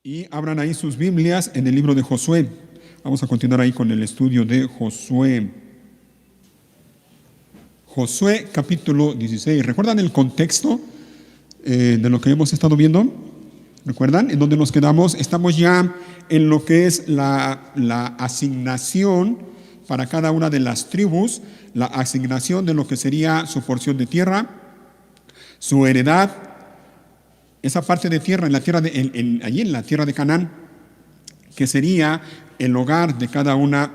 Y abran ahí sus Biblias en el libro de Josué. Vamos a continuar ahí con el estudio de Josué. Josué capítulo 16. ¿Recuerdan el contexto de lo que hemos estado viendo? ¿Recuerdan? ¿En dónde nos quedamos? Estamos ya en lo que es la asignación para cada una de las tribus, la asignación de lo que sería su porción de tierra, su heredad, esa parte de tierra, en la tierra allí en la tierra de Canaán, que sería el hogar de cada una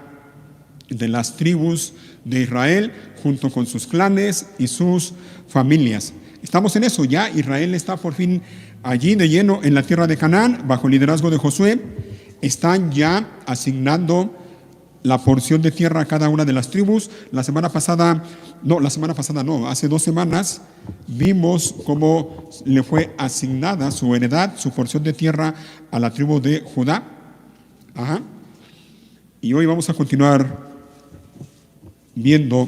de las tribus de Israel, junto con sus clanes y sus familias. Estamos en eso ya. Israel está por fin allí de lleno en la tierra de Canaán, bajo el liderazgo de Josué. Están ya asignando la porción de tierra a cada una de las tribus. Hace 2 semanas vimos cómo le fue asignada su heredad, su porción de tierra a la tribu de Judá. Y hoy vamos a continuar viendo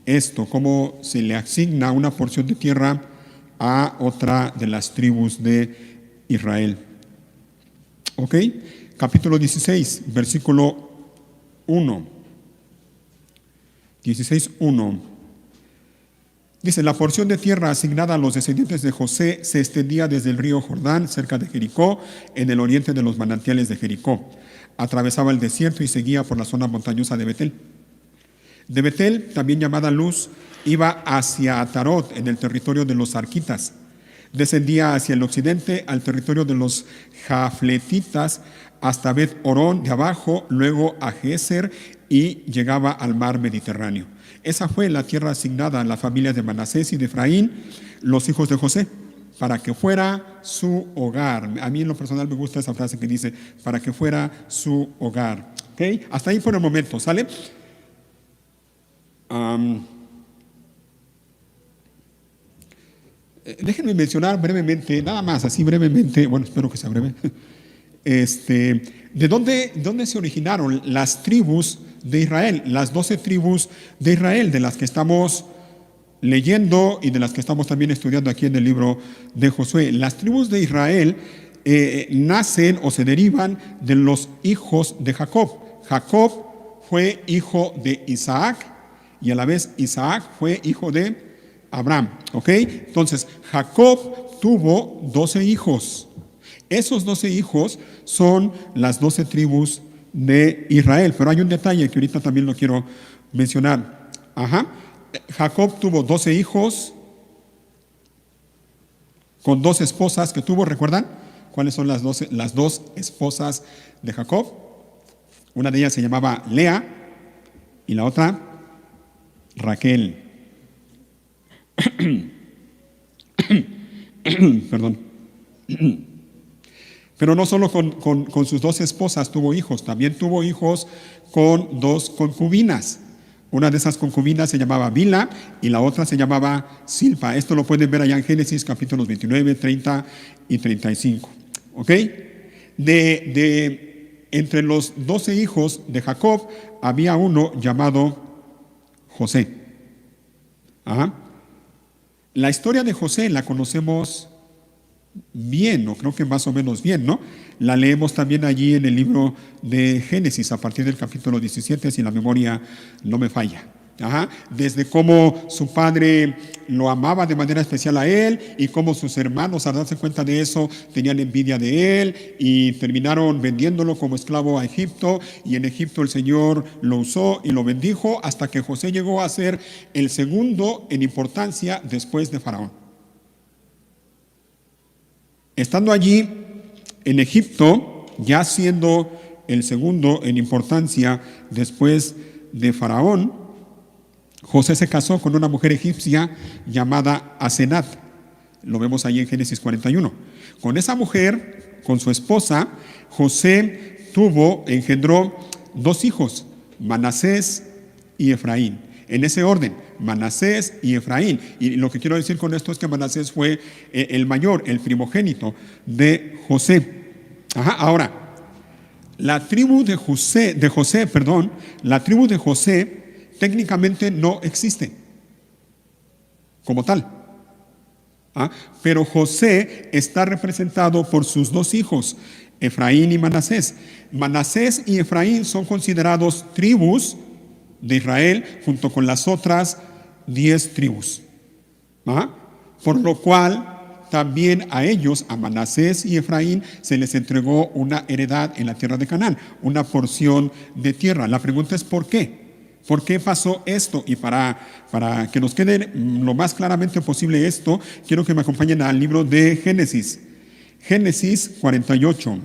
esto, cómo se le asigna una porción de tierra a otra de las tribus de Israel. Ok, capítulo 16, versículo 1. 16:1. Dice: la porción de tierra asignada a los descendientes de José se extendía desde el río Jordán, cerca de Jericó, en el oriente de los manantiales de Jericó. Atravesaba el desierto y seguía por la zona montañosa de Betel. De Betel, también llamada Luz, iba hacia Atarot, en el territorio de los arquitas. Descendía hacia el occidente, al territorio de los jafletitas, hasta Bet Orón de abajo, luego a Geser, y llegaba al mar Mediterráneo. Esa fue la tierra asignada a las familias de Manasés y de Efraín, los hijos de José, para que fuera su hogar. A mí en lo personal me gusta esa frase que dice, para que fuera su hogar. ¿Okay? Hasta ahí por el momento, ¿sale? Déjenme mencionar brevemente, nada más, así brevemente, bueno, espero que sea breve, ¿de dónde se originaron las tribus de Israel? Las 12 tribus de Israel, de las que estamos leyendo y de las que estamos también estudiando aquí en el libro de Josué. Las tribus de Israel nacen o se derivan de los hijos de Jacob. Jacob fue hijo de Isaac y a la vez Isaac fue hijo de Abraham. ¿Ok? Entonces, Jacob tuvo 12 hijos. Esos 12 hijos son las 12 tribus de Israel. Pero hay un detalle que ahorita también lo quiero mencionar. Jacob tuvo 12 hijos con 2 esposas que tuvo. ¿Recuerdan cuáles son las 2 esposas de Jacob? Una de ellas se llamaba Lea y la otra Raquel. Perdón. Pero no solo con sus 2 esposas tuvo hijos, también tuvo hijos con 2 concubinas. Una de esas concubinas se llamaba Bila y la otra se llamaba Silpa. Esto lo pueden ver allá en Génesis capítulos 29, 30 y 35. ¿Ok? Entre los 12 hijos de Jacob había uno llamado José. La historia de José la conocemos bien, o creo que más o menos bien, ¿no? La leemos también allí en el libro de Génesis, a partir del capítulo 17, si la memoria no me falla. Desde cómo su padre lo amaba de manera especial a él y cómo sus hermanos, al darse cuenta de eso, tenían envidia de él y terminaron vendiéndolo como esclavo a Egipto, y en Egipto el Señor lo usó y lo bendijo hasta que José llegó a ser el segundo en importancia después de Faraón. Estando allí en Egipto, ya siendo el segundo en importancia después de Faraón, José se casó con una mujer egipcia llamada Asenat. Lo vemos ahí en Génesis 41. Con esa mujer, con su esposa, José engendró 2 hijos, Manasés y Efraín. En ese orden, Manasés y Efraín. Y lo que quiero decir con esto es que Manasés fue el mayor, el primogénito de José. Ahora, la tribu de José, técnicamente no existe como tal. ¿Ah? Pero José está representado por sus dos hijos, Efraín y Manasés. Manasés y Efraín son considerados tribus de Israel junto con las otras 10 tribus. ¿Ah? Por lo cual también a ellos, a Manasés y Efraín, se les entregó una heredad en la tierra de Canaán, una porción de tierra. La pregunta es ¿por qué? ¿Por qué pasó esto? Y para que nos quede lo más claramente posible esto, quiero que me acompañen al libro de Génesis. Génesis 48.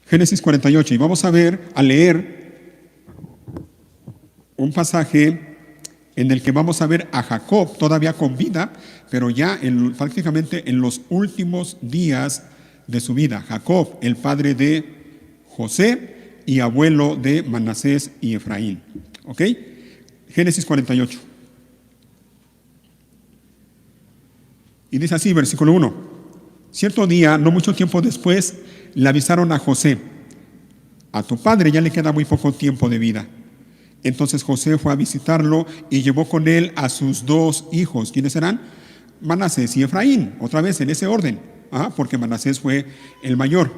Génesis 48. Y vamos a leer un pasaje en el que vamos a ver a Jacob todavía con vida, pero ya prácticamente en los últimos días de su vida. Jacob, el padre de José y abuelo de Manasés y Efraín. ¿Ok? Génesis 48. Y dice así, versículo 1. Cierto día, no mucho tiempo después, le avisaron a José: a tu padre ya le queda muy poco tiempo de vida. Entonces José fue a visitarlo y llevó con él a sus dos hijos. ¿Quiénes eran? Manasés y Efraín, otra vez en ese orden, porque Manasés fue el mayor.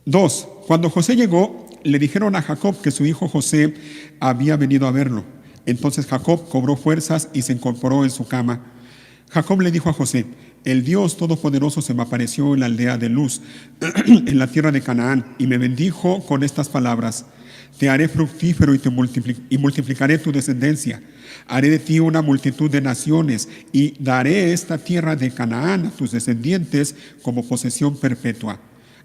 2. Cuando José llegó, le dijeron a Jacob que su hijo José había venido a verlo. Entonces Jacob cobró fuerzas y se incorporó en su cama. Jacob le dijo a José: el Dios Todopoderoso se me apareció en la aldea de Luz, en la tierra de Canaán, y me bendijo con estas palabras: te haré fructífero y multiplicaré tu descendencia. Haré de ti una multitud de naciones y daré esta tierra de Canaán a tus descendientes como posesión perpetua.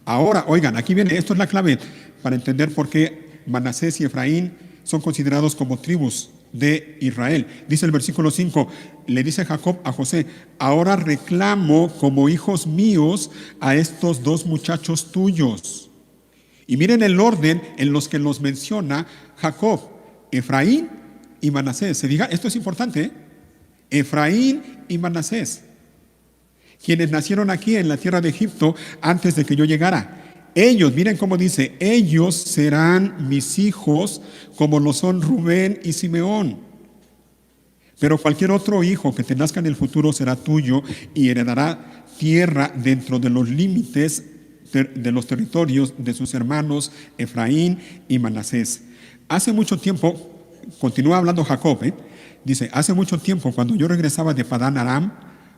Ahora, oigan, aquí viene, esto es la clave para entender por qué Manasés y Efraín son considerados como tribus de Israel. Dice el versículo 5, le dice Jacob a José: ahora reclamo como hijos míos a estos dos muchachos tuyos. Y miren el orden en los que los menciona Jacob: Efraín y Manasés. Se diga, esto es importante, ¿eh? Efraín y Manasés, quienes nacieron aquí en la tierra de Egipto antes de que yo llegara. Ellos, miren cómo dice: ellos serán mis hijos como lo son Rubén y Simeón. Pero cualquier otro hijo que te nazca en el futuro será tuyo y heredará tierra dentro de los límites de los territorios de sus hermanos Efraín y Manasés. Hace mucho tiempo, continúa hablando Jacob, dice: hace mucho tiempo, cuando yo regresaba de Padán Aram,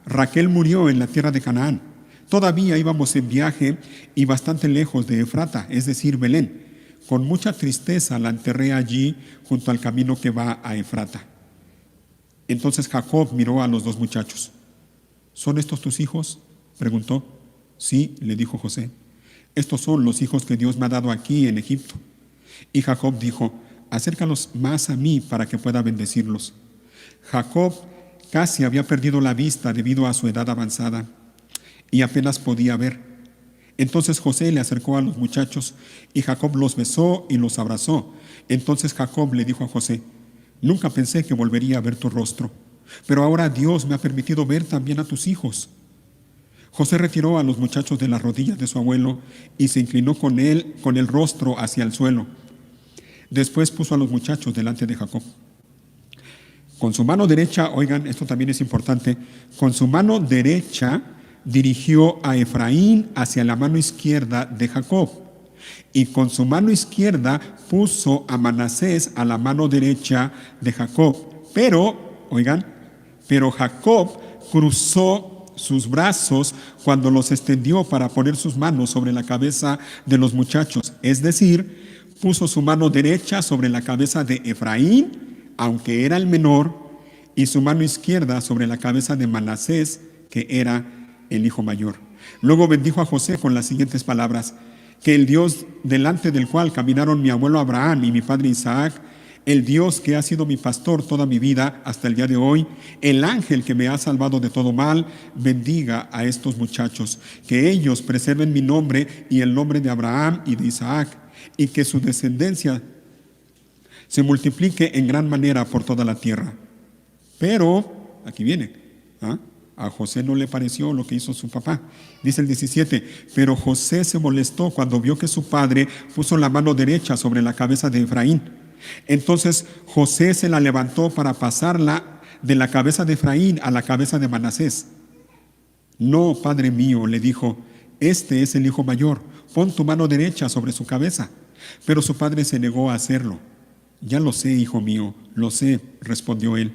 Raquel murió en la tierra de Canaán. Todavía íbamos en viaje y bastante lejos de Efrata, es decir, Belén. Con mucha tristeza la enterré allí junto al camino que va a Efrata. Entonces Jacob miró a los dos muchachos. ¿Son estos tus hijos?, preguntó. Sí, le dijo José, estos son los hijos que Dios me ha dado aquí en Egipto. Y Jacob dijo: acércalos más a mí para que pueda bendecirlos. Jacob casi había perdido la vista debido a su edad avanzada y apenas podía ver. Entonces José le acercó a los muchachos y Jacob los besó y los abrazó. Entonces Jacob le dijo a José: nunca pensé que volvería a ver tu rostro, pero ahora Dios me ha permitido ver también a tus hijos. José retiró a los muchachos de las rodillas de su abuelo y se inclinó con el rostro hacia el suelo. Después puso a los muchachos delante de Jacob. Con su mano derecha, oigan, esto también es importante, con su mano derecha dirigió a Efraín hacia la mano izquierda de Jacob, y con su mano izquierda puso a Manasés a la mano derecha de Jacob. Pero Jacob cruzó sus brazos cuando los extendió para poner sus manos sobre la cabeza de los muchachos. Es decir, puso su mano derecha sobre la cabeza de Efraín, aunque era el menor, y su mano izquierda sobre la cabeza de Manasés, que era el hijo mayor. Luego bendijo a José con las siguientes palabras: que el Dios delante del cual caminaron mi abuelo Abraham y mi padre Isaac, el Dios que ha sido mi pastor toda mi vida hasta el día de hoy, el ángel que me ha salvado de todo mal, bendiga a estos muchachos, que ellos preserven mi nombre y el nombre de Abraham y de Isaac, y que su descendencia se multiplique en gran manera por toda la tierra. Pero, aquí viene, a José no le pareció lo que hizo su papá. Dice el 17, pero José se molestó cuando vio que su padre puso la mano derecha sobre la cabeza de Efraín. Entonces José se la levantó para pasarla de la cabeza de Efraín a la cabeza de Manasés. No, padre mío, le dijo, este es el hijo mayor, pon tu mano derecha sobre su cabeza. Pero su padre se negó a hacerlo. Ya lo sé, hijo mío, lo sé, respondió él.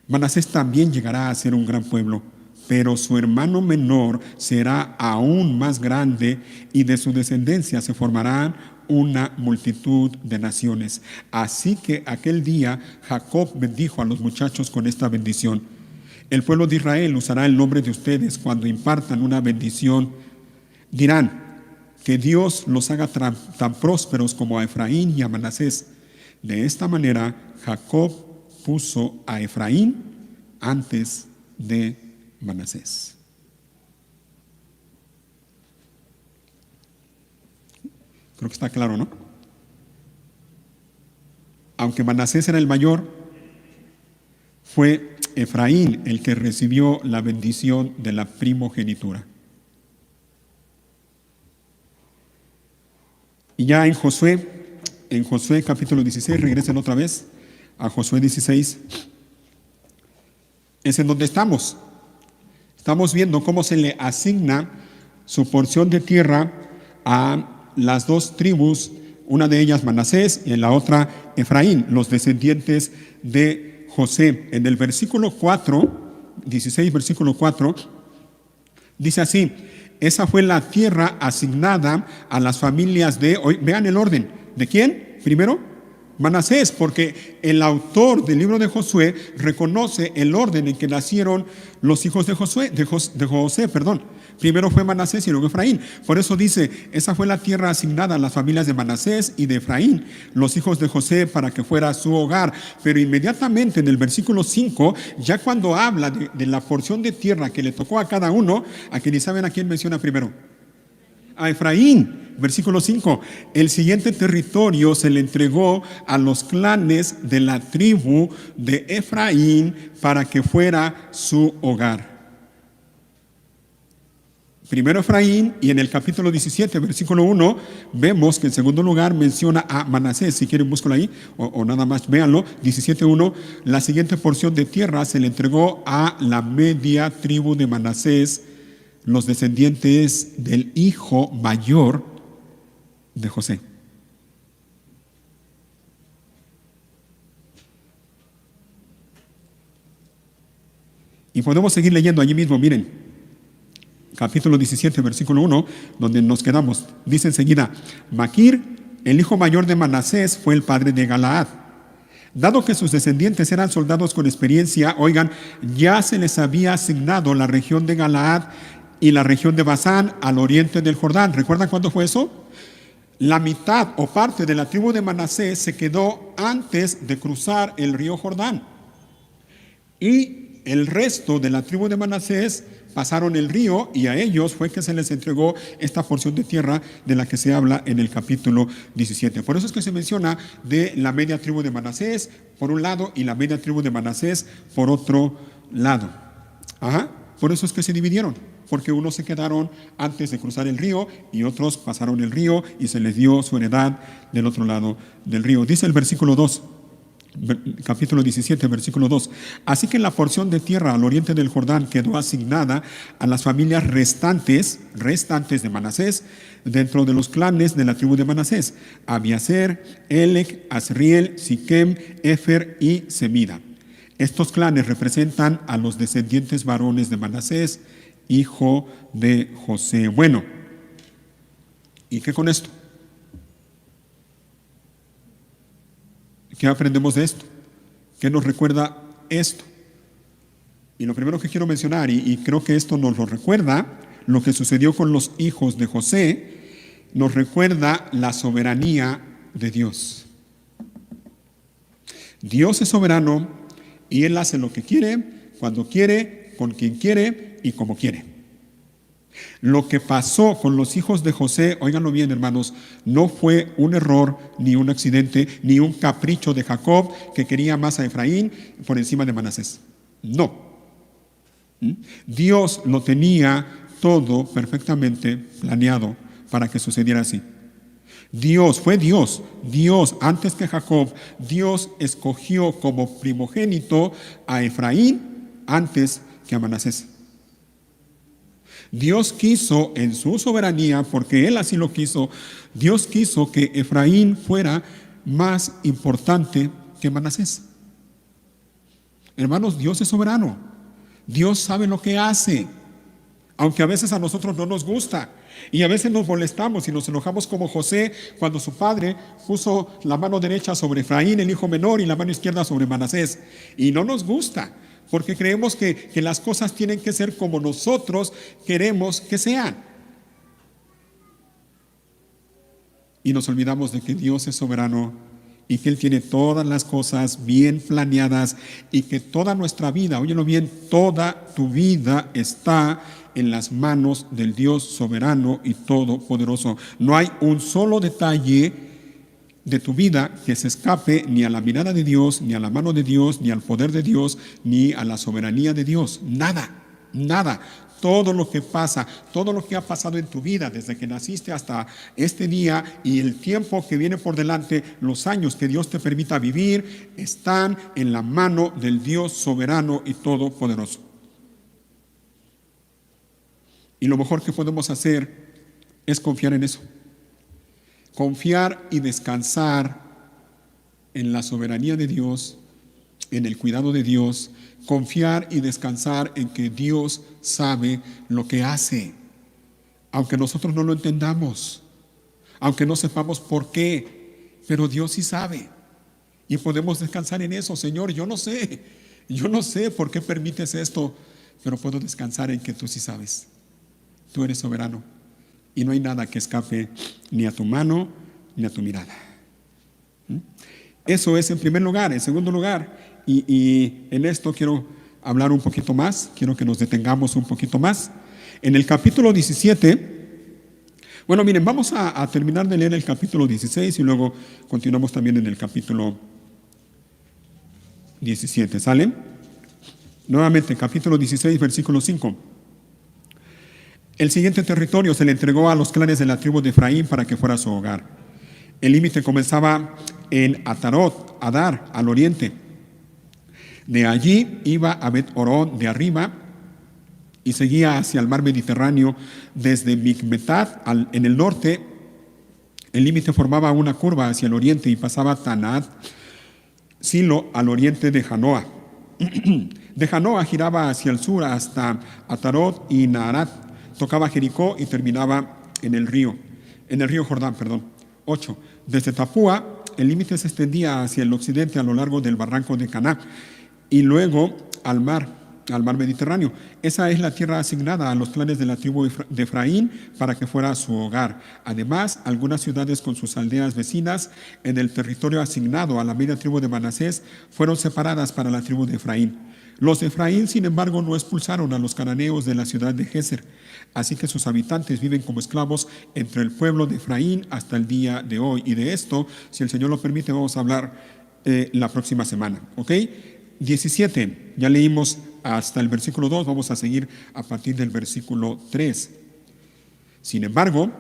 Manasés también llegará a ser un gran pueblo, pero su hermano menor será aún más grande y de su descendencia se formarán una multitud de naciones. Así que aquel día Jacob bendijo a los muchachos con esta bendición. El pueblo de Israel usará el nombre de ustedes cuando impartan una bendición. Dirán, que Dios los haga tan prósperos como a Efraín y a Manasés. De esta manera, Jacob puso a Efraín antes de Manasés. Creo que está claro, ¿no? Aunque Manasés era el mayor, fue Efraín el que recibió la bendición de la primogenitura. Y ya en Josué capítulo 16, regresen otra vez a Josué 16, es en donde estamos. Estamos viendo cómo se le asigna su porción de tierra a las dos tribus, una de ellas Manasés y en la otra Efraín, los descendientes de José. En el versículo 4, 16, versículo 4, dice así: esa fue la tierra asignada a las familias de, vean el orden, ¿de quién? Primero, Manasés, porque el autor del libro de Josué reconoce el orden en que nacieron los hijos de José. Primero fue Manasés y luego Efraín. Por eso dice, esa fue la tierra asignada a las familias de Manasés y de Efraín, los hijos de José, para que fuera su hogar. Pero inmediatamente en el versículo 5, ya cuando habla de la porción de tierra que le tocó a cada uno, ¿a quién saben a quién menciona primero? A Efraín. Versículo 5, el siguiente territorio se le entregó a los clanes de la tribu de Efraín para que fuera su hogar. Primero Efraín, y en el capítulo 17, versículo 1, vemos que en segundo lugar menciona a Manasés. Si quieren, búscalo ahí, o nada más véanlo. 17:1, la siguiente porción de tierra se le entregó a la media tribu de Manasés, los descendientes del hijo mayor de José. Y podemos seguir leyendo allí mismo, miren, capítulo 17, versículo 1, donde nos quedamos. Dice enseguida, Maquir, el hijo mayor de Manasés, fue el padre de Galaad. Dado que sus descendientes eran soldados con experiencia, oigan, ya se les había asignado la región de Galaad y la región de Basán al oriente del Jordán. ¿Recuerdan cuándo fue eso? La mitad o parte de la tribu de Manasés se quedó antes de cruzar el río Jordán. Y el resto de la tribu de Manasés pasaron el río y a ellos fue que se les entregó esta porción de tierra de la que se habla en el capítulo 17. Por eso es que se menciona de la media tribu de Manasés por un lado y la media tribu de Manasés por otro lado. Por eso es que se dividieron, porque unos se quedaron antes de cruzar el río y otros pasaron el río y se les dio su heredad del otro lado del río. Dice el versículo 2, capítulo 17, versículo 2. Así que la porción de tierra al oriente del Jordán quedó asignada a las familias restantes de Manasés, dentro de los clanes de la tribu de Manasés: Abiezer, Elec, Asriel, Siquem, Efer y Semida. Estos clanes representan a los descendientes varones de Manasés, hijo de José. Bueno, ¿y qué con esto? ¿Qué aprendemos de esto? ¿Qué nos recuerda esto? Y lo primero que quiero mencionar, y creo que esto nos lo recuerda, lo que sucedió con los hijos de José, nos recuerda la soberanía de Dios. Dios es soberano y Él hace lo que quiere, cuando quiere, con quien quiere y como quiere. Lo que pasó con los hijos de José, óiganlo bien, hermanos, no fue un error, ni un accidente, ni un capricho de Jacob que quería más a Efraín por encima de Manasés. No. Dios lo tenía todo perfectamente planeado para que sucediera así. Dios antes que Jacob, Dios escogió como primogénito a Efraín antes que a Manasés. Dios quiso en su soberanía, porque Él así lo quiso, Dios quiso que Efraín fuera más importante que Manasés. Hermanos, Dios es soberano. Dios sabe lo que hace, aunque a veces a nosotros no nos gusta. Y a veces nos molestamos y nos enojamos como José cuando su padre puso la mano derecha sobre Efraín, el hijo menor, y la mano izquierda sobre Manasés. Y no nos gusta, porque creemos que las cosas tienen que ser como nosotros queremos que sean. Y nos olvidamos de que Dios es soberano y que Él tiene todas las cosas bien planeadas y que toda nuestra vida, óyelo bien, toda tu vida está en las manos del Dios soberano y todopoderoso. No hay un solo detalle de tu vida que se escape ni a la mirada de Dios, ni a la mano de Dios, ni al poder de Dios, ni a la soberanía de Dios. Nada, nada. Todo lo que pasa, todo lo que ha pasado en tu vida desde que naciste hasta este día y el tiempo que viene por delante, los años que Dios te permita vivir, están en la mano del Dios soberano y todopoderoso. Y lo mejor que podemos hacer es confiar en eso. Confiar y descansar en la soberanía de Dios, en el cuidado de Dios. Confiar y descansar en que Dios sabe lo que hace, aunque nosotros no lo entendamos, aunque no sepamos por qué, pero Dios sí sabe. Y podemos descansar en eso. Señor, yo no sé por qué permites esto, pero puedo descansar en que tú sí sabes. Tú eres soberano y no hay nada que escape ni a tu mano ni a tu mirada. Eso es en primer lugar. En segundo lugar, y en esto quiero hablar un poquito más, quiero que nos detengamos un poquito más. En el capítulo 17, bueno, miren, vamos a terminar de leer el capítulo 16 y luego continuamos también en el capítulo 17, ¿sale? Nuevamente, capítulo 16, versículo 5. El siguiente territorio se le entregó a los clanes de la tribu de Efraín para que fuera su hogar. El límite comenzaba en Atarot, Adar, al oriente. De allí iba a Bet-Orón de arriba y seguía hacia el mar Mediterráneo desde Micmetat en el norte. El límite formaba una curva hacia el oriente y pasaba Tanat, Silo, al oriente de Janoa. De Janoa giraba hacia el sur hasta Atarot y Naarat. Tocaba Jericó y terminaba en el río Jordán. 8. Desde Tapúa, el límite se extendía hacia el occidente a lo largo del barranco de Caná y luego al mar Mediterráneo. Esa es la tierra asignada a los clanes de la tribu de Efraín para que fuera su hogar. Además, algunas ciudades con sus aldeas vecinas en el territorio asignado a la media tribu de Manasés fueron separadas para la tribu de Efraín. Los de Efraín, sin embargo, no expulsaron a los cananeos de la ciudad de Geser, así que sus habitantes viven como esclavos entre el pueblo de Efraín hasta el día de hoy. Y de esto, si el Señor lo permite, vamos a hablar la próxima semana. ¿Ok? 17, ya leímos hasta el versículo 2, vamos a seguir a partir del versículo 3. Sin embargo,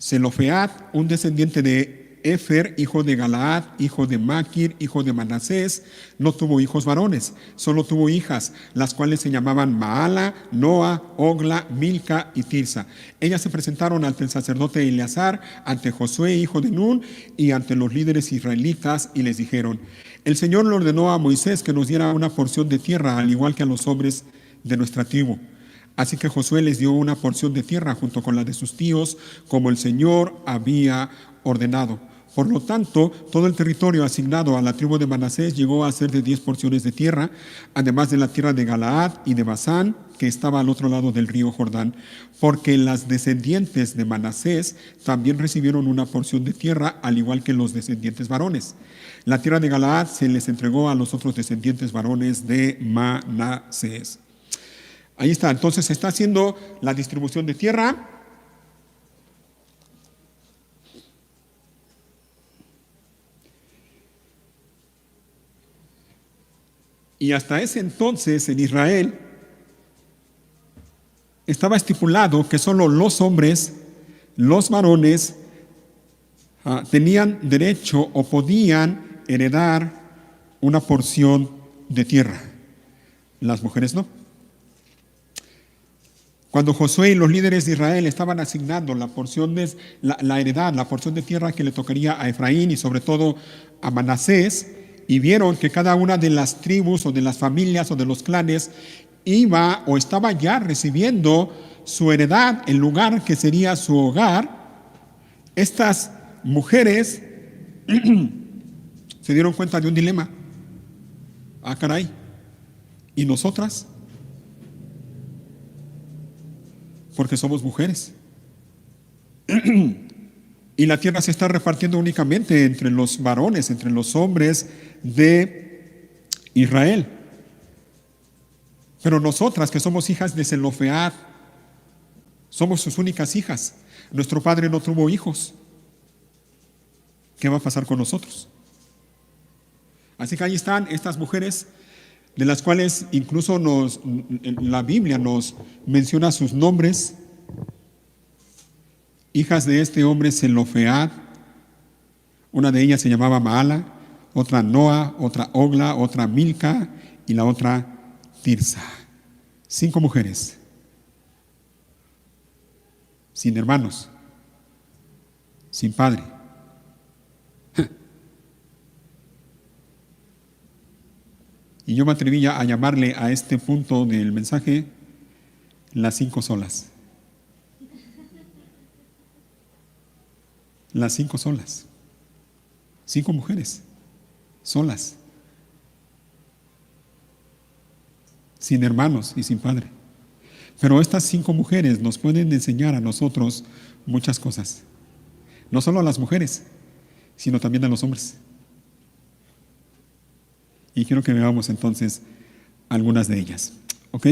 Zelofead, un descendiente de Efer, hijo de Galaad, hijo de Maquir, hijo de Manasés, no tuvo hijos varones, solo tuvo hijas, las cuales se llamaban Maala, Noa, Ogla, Milca y Tirsa. Ellas se presentaron ante el sacerdote Eleazar, ante Josué, hijo de Nun, y ante los líderes israelitas, y les dijeron: el Señor le ordenó a Moisés que nos diera una porción de tierra, al igual que a los hombres de nuestra tribu. Así que Josué les dio una porción de tierra junto con la de sus tíos, como el Señor había ordenado. Por lo tanto, todo el territorio asignado a la tribu de Manasés llegó a ser de 10 porciones de tierra, además de la tierra de Galaad y de Basán, que estaba al otro lado del río Jordán, porque las descendientes de Manasés también recibieron una porción de tierra, al igual que los descendientes varones. La tierra de Galaad se les entregó a los otros descendientes varones de Manasés. Ahí está, entonces se está haciendo la distribución de tierra. Y hasta ese entonces en Israel estaba estipulado que solo los hombres los varones tenían derecho o podían heredar una porción de tierra. Las mujeres no. Cuando Josué y los líderes de Israel estaban asignando la porción de la heredad, la porción de tierra que le tocaría a Efraín y sobre todo a Manasés, y vieron que cada una de las tribus o de las familias o de los clanes iba o estaba ya recibiendo su heredad, el lugar que sería su hogar, estas mujeres se dieron cuenta de un dilema. Ah, caray, ¿y nosotras? Porque somos mujeres. Y la tierra se está repartiendo únicamente entre los varones, entre los hombres de Israel. Pero nosotras, que somos hijas de Zelofead, somos sus únicas hijas. Nuestro padre no tuvo hijos. ¿Qué va a pasar con nosotros? Así que ahí están estas mujeres, de las cuales incluso la Biblia nos menciona sus nombres. Hijas de este hombre Zelofead. Una de ellas se llamaba Maala, otra Noa, otra Ogla, otra Milca y la otra Tirsa. 5 mujeres, sin hermanos, sin padre. Y yo me atreví a llamarle a este punto del mensaje las 5 solas. Las 5 solas. 5 mujeres solas, sin hermanos y sin padre. Pero estas 5 mujeres nos pueden enseñar a nosotros muchas cosas. No solo a las mujeres, sino también a los hombres. Y quiero que veamos entonces algunas de ellas. ¿Ok?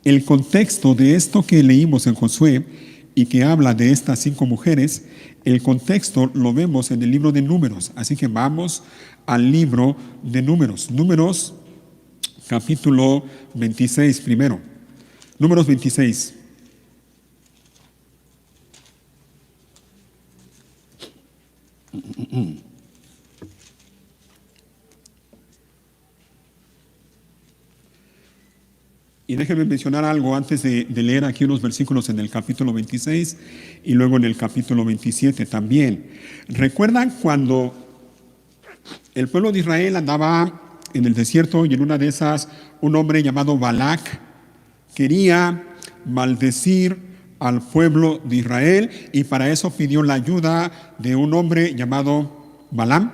El contexto de esto que leímos en Josué y que habla de estas 5 mujeres, el contexto lo vemos en el libro de Números. Así que vamos al libro de Números. Números capítulo 26 primero. Números 26. Y déjenme mencionar algo antes de leer aquí unos versículos en el capítulo 26 y luego en el capítulo 27 también. ¿Recuerdan cuando el pueblo de Israel andaba en el desierto y en una de esas un hombre llamado Balac quería maldecir al pueblo de Israel y para eso pidió la ayuda de un hombre llamado Balaam?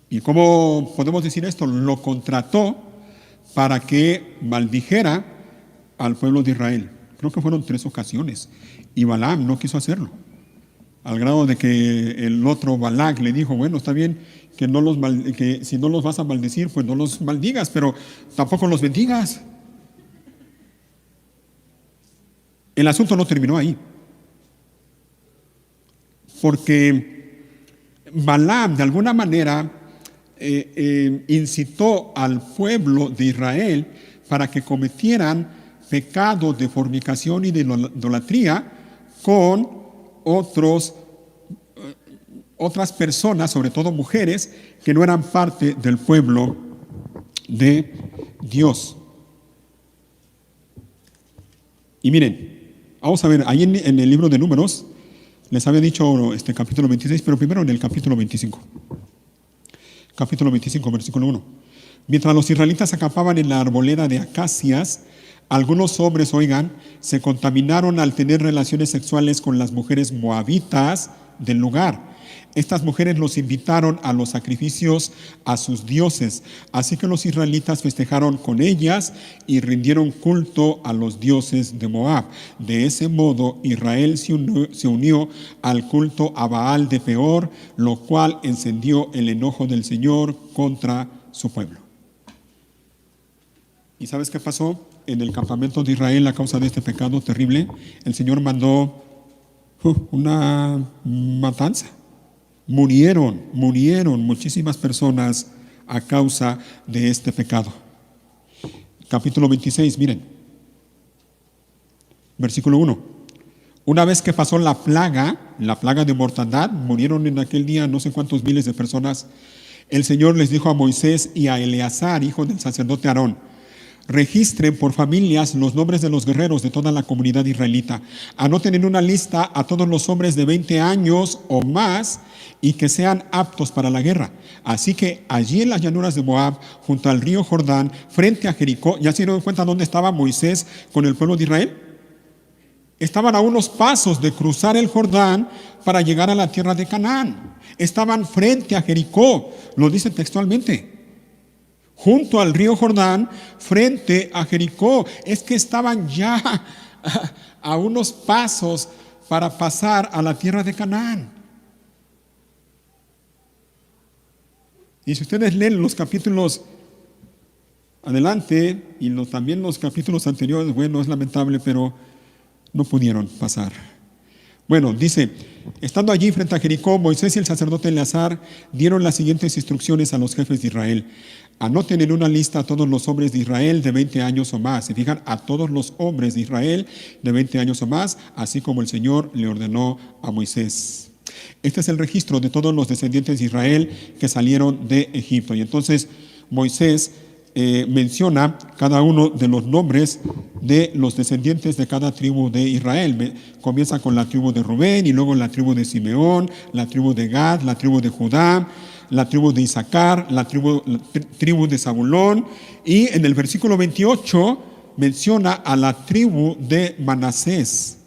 ¿Y cómo podemos decir esto? Lo contrató para que maldijera al pueblo de Israel. Creo que fueron 3 ocasiones. Y Balaam no quiso hacerlo. Al grado de que el otro Balac le dijo, bueno, está bien que si no los vas a maldecir, pues no los maldigas, pero tampoco los bendigas. El asunto no terminó ahí. Porque Balaam, de alguna manera, incitó al pueblo de Israel para que cometieran pecado de fornicación y de idolatría con otras personas, sobre todo mujeres, que no eran parte del pueblo de Dios. Y miren, vamos a ver, ahí en el libro de Números, les había dicho este capítulo 26, pero primero en el capítulo 25. Capítulo 25, versículo 1. Mientras los israelitas acampaban en la arboleda de acacias, algunos hombres, oigan, se contaminaron al tener relaciones sexuales con las mujeres moabitas del lugar. Estas mujeres los invitaron a los sacrificios a sus dioses, así que los israelitas festejaron con ellas y rindieron culto a los dioses de Moab. De ese modo, Israel se unió al culto a Baal de Peor, lo cual encendió el enojo del Señor contra su pueblo. ¿Y sabes qué pasó en el campamento de Israel a causa de este pecado terrible? El Señor mandó una matanza. Murieron muchísimas personas a causa de este pecado. Capítulo 26, miren. Versículo 1. Una vez que pasó la plaga de mortandad, murieron en aquel día no sé cuántos miles de personas. El Señor les dijo a Moisés y a Eleazar, hijo del sacerdote Aarón: registren por familias los nombres de los guerreros de toda la comunidad israelita. Anoten en una lista a todos los hombres de 20 años o más y que sean aptos para la guerra. Así que allí en las llanuras de Moab, junto al río Jordán, frente a Jericó, ¿ya se dieron cuenta dónde estaba Moisés con el pueblo de Israel? Estaban a unos pasos de cruzar el Jordán para llegar a la tierra de Canaán. Estaban frente a Jericó, lo dice textualmente. Junto al río Jordán, frente a Jericó. Es que estaban ya a unos pasos para pasar a la tierra de Canaán. Y si ustedes leen los capítulos adelante y también los capítulos anteriores, bueno, es lamentable, pero no pudieron pasar. Bueno, dice: estando allí frente a Jericó, Moisés y el sacerdote Eleazar dieron las siguientes instrucciones a los jefes de Israel: anoten en una lista a todos los hombres de Israel de 20 años o más. Se fijan, a todos los hombres de Israel de 20 años o más, así como el Señor le ordenó a Moisés. Este es el registro de todos los descendientes de Israel que salieron de Egipto. Y entonces Moisés menciona cada uno de los nombres de los descendientes de cada tribu de Israel. Comienza con la tribu de Rubén y luego la tribu de Simeón, la tribu de Gad, la tribu de Judá, la tribu de Isaacar, la tribu de Zabulón, y en el versículo 28 menciona a la tribu de Manasés.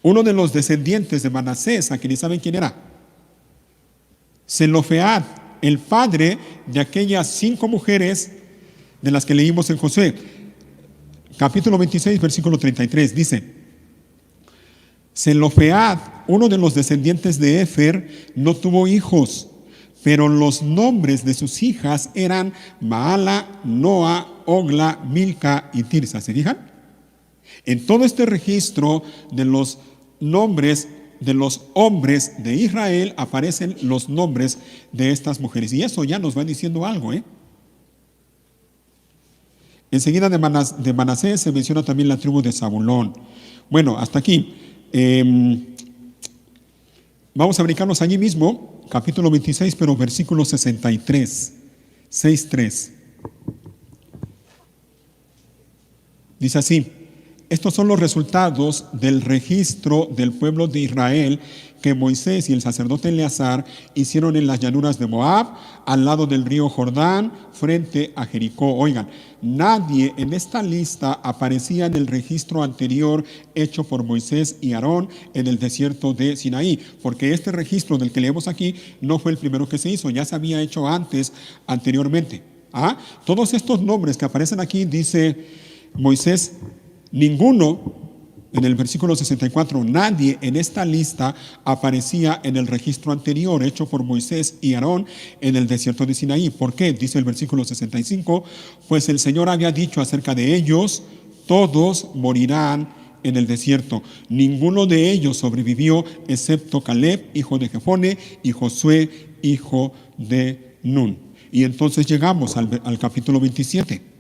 Uno de los descendientes de Manasés, ¿a quienes saben quién era? Zelofead, el padre de aquellas 5 mujeres de las que leímos en Josué. Capítulo 26, versículo 33, dice: Zelofead, uno de los descendientes de Efer, no tuvo hijos, pero los nombres de sus hijas eran Maala, Noa, Ogla, Milca y Tirsa. ¿Se fijan? En todo este registro de los nombres de los hombres de Israel aparecen los nombres de estas mujeres. Y eso ya nos va diciendo algo, Enseguida de Manasés se menciona también la tribu de Zabulón. Bueno, hasta aquí. Vamos a brincarnos allí mismo, capítulo 26, pero versículo 63, 6:3. Dice así: estos son los resultados del registro del pueblo de Israel que Moisés y el sacerdote Eleazar hicieron en las llanuras de Moab, al lado del río Jordán, frente a Jericó. Oigan, nadie en esta lista aparecía en el registro anterior hecho por Moisés y Aarón en el desierto de Sinaí, porque este registro del que leemos aquí no fue el primero que se hizo, ya se había hecho anteriormente. Todos estos nombres que aparecen aquí, dice Moisés, ninguno, en el versículo 64, nadie en esta lista aparecía en el registro anterior hecho por Moisés y Aarón en el desierto de Sinaí. ¿Por qué? Dice el versículo 65, pues el Señor había dicho acerca de ellos: todos morirán en el desierto. Ninguno de ellos sobrevivió excepto Caleb, hijo de Jefone, y Josué, hijo de Nun. Y entonces llegamos al capítulo 27.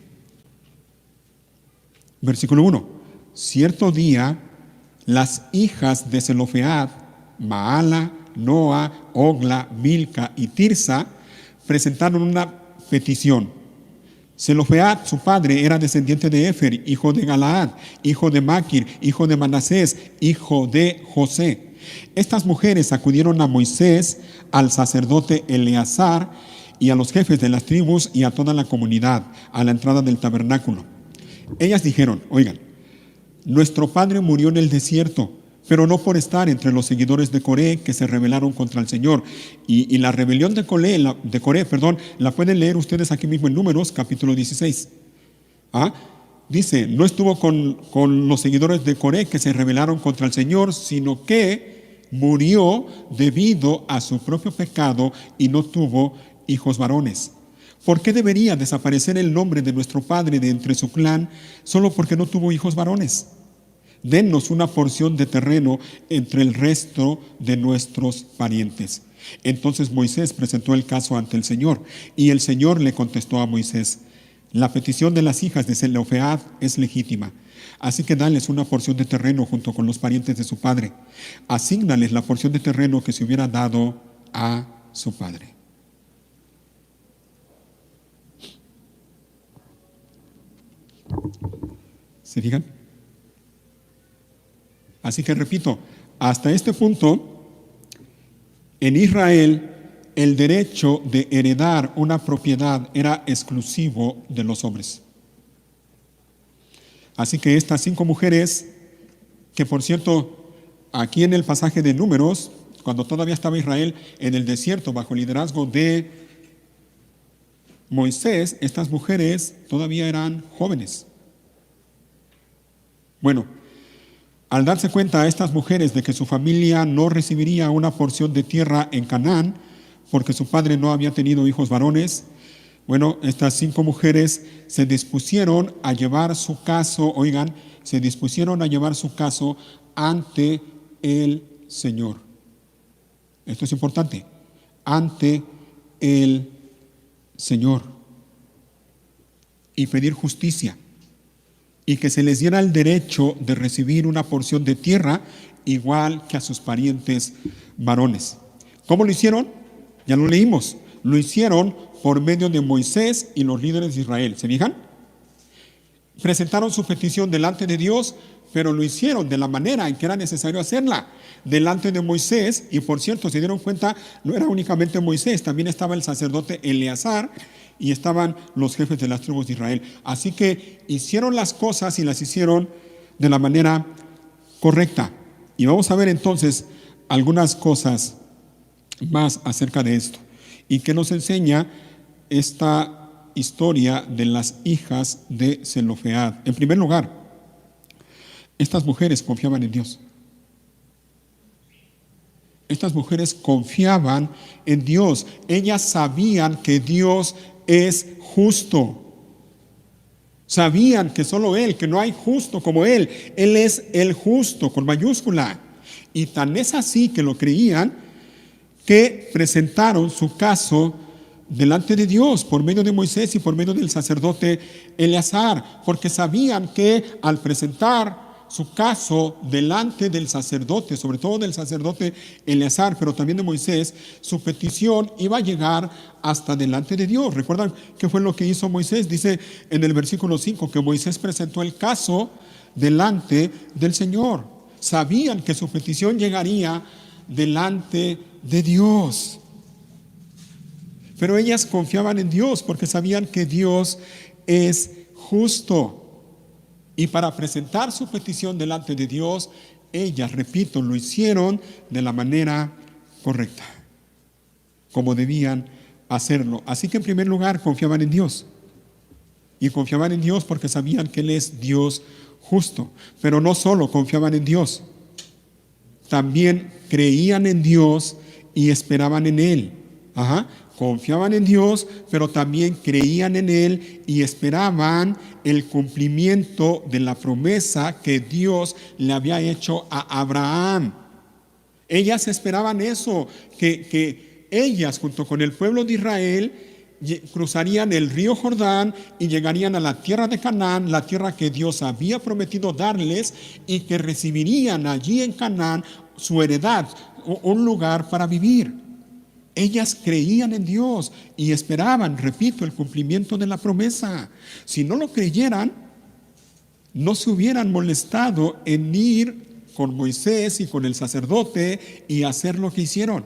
Versículo 1. Cierto día, las hijas de Zelofead, Maala, Noa, Ogla, Milca y Tirsa, presentaron una petición. Zelofead, su padre, era descendiente de Efer, hijo de Galaad, hijo de Maquir, hijo de Manasés, hijo de José. Estas mujeres acudieron a Moisés, al sacerdote Eleazar y a los jefes de las tribus y a toda la comunidad a la entrada del tabernáculo. Ellas dijeron: oigan, nuestro padre murió en el desierto, pero no por estar entre los seguidores de Coré que se rebelaron contra el Señor. Y la rebelión de Coré, la pueden leer ustedes aquí mismo en Números, capítulo 16. Dice, no estuvo con los seguidores de Coré que se rebelaron contra el Señor, sino que murió debido a su propio pecado y no tuvo hijos varones. ¿Por qué debería desaparecer el nombre de nuestro padre de entre su clan solo porque no tuvo hijos varones? Dennos una porción de terreno entre el resto de nuestros parientes. Entonces Moisés presentó el caso ante el Señor, y el Señor le contestó a Moisés: La petición de las hijas de Zelofehad es legítima. Así que dales una porción de terreno junto con los parientes de su padre. Asígnales la porción de terreno que se hubiera dado a su padre. ¿Se fijan? Así que repito, hasta este punto, en Israel, el derecho de heredar una propiedad era exclusivo de los hombres. Así que estas 5 mujeres, que por cierto, aquí en el pasaje de Números, cuando todavía estaba Israel en el desierto bajo el liderazgo de Moisés, estas mujeres todavía eran jóvenes. Bueno, al darse cuenta a estas mujeres de que su familia no recibiría una porción de tierra en Canaán, porque su padre no había tenido hijos varones, bueno, estas 5 mujeres se dispusieron a llevar su caso, se dispusieron a llevar su caso ante el Señor. Esto es importante, ante el Señor, y pedir justicia, y que se les diera el derecho de recibir una porción de tierra igual que a sus parientes varones. ¿Cómo lo hicieron? Ya lo leímos. Lo hicieron por medio de Moisés y los líderes de Israel. ¿Se fijan? Presentaron su petición delante de Dios, pero lo hicieron de la manera en que era necesario hacerla, delante de Moisés. Y por cierto, se dieron cuenta, no era únicamente Moisés, también estaba el sacerdote Eleazar y estaban los jefes de las tribus de Israel. Así que hicieron las cosas y las hicieron de la manera correcta. Y vamos a ver entonces algunas cosas más acerca de esto y que nos enseña esta historia de las hijas de Zelofehad. En primer lugar, estas mujeres confiaban en Dios. Estas mujeres confiaban en Dios. Ellas sabían que Dios es justo. Sabían que solo Él, que no hay justo como Él. Él es el justo, con mayúscula. Y tan es así que lo creían, que presentaron su caso delante de Dios por medio de Moisés y por medio del sacerdote Eleazar, porque sabían que al presentar su caso delante del sacerdote, sobre todo del sacerdote Eleazar, pero también de Moisés, su petición iba a llegar hasta delante de Dios. ¿Recuerdan qué fue lo que hizo Moisés? Dice en el versículo 5 que Moisés presentó el caso delante del Señor. Sabían que su petición llegaría delante de Dios. Pero ellas confiaban en Dios porque sabían que Dios es justo. Y para presentar su petición delante de Dios, ellas, repito, lo hicieron de la manera correcta, como debían hacerlo. Así que en primer lugar confiaban en Dios. Y confiaban en Dios porque sabían que Él es Dios justo. Pero no solo confiaban en Dios, también creían en Dios y esperaban en Él. Confiaban en Dios, pero también creían en Él y esperaban el cumplimiento de la promesa que Dios le había hecho a Abraham. Ellas esperaban eso, que ellas junto con el pueblo de Israel cruzarían el río Jordán y llegarían a la tierra de Canaán, la tierra que Dios había prometido darles, y que recibirían allí en Canaán su heredad, un lugar para vivir. Ellas creían en Dios y esperaban, repito, el cumplimiento de la promesa. Si no lo creyeran, no se hubieran molestado en ir con Moisés y con el sacerdote y hacer lo que hicieron.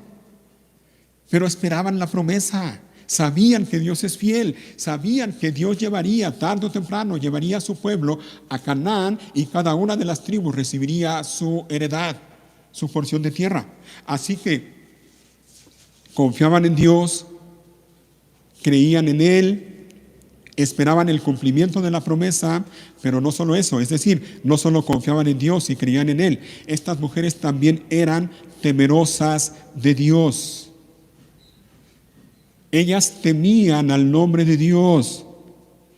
Pero esperaban la promesa. Sabían que Dios es fiel, sabían que Dios llevaría, tarde o temprano, llevaría a su pueblo a Canaán y cada una de las tribus recibiría su heredad, su porción de tierra. Así que confiaban en Dios, creían en Él, esperaban el cumplimiento de la promesa, pero no solo eso, es decir, no solo confiaban en Dios y creían en Él, estas mujeres también eran temerosas de Dios. Ellas temían al nombre de Dios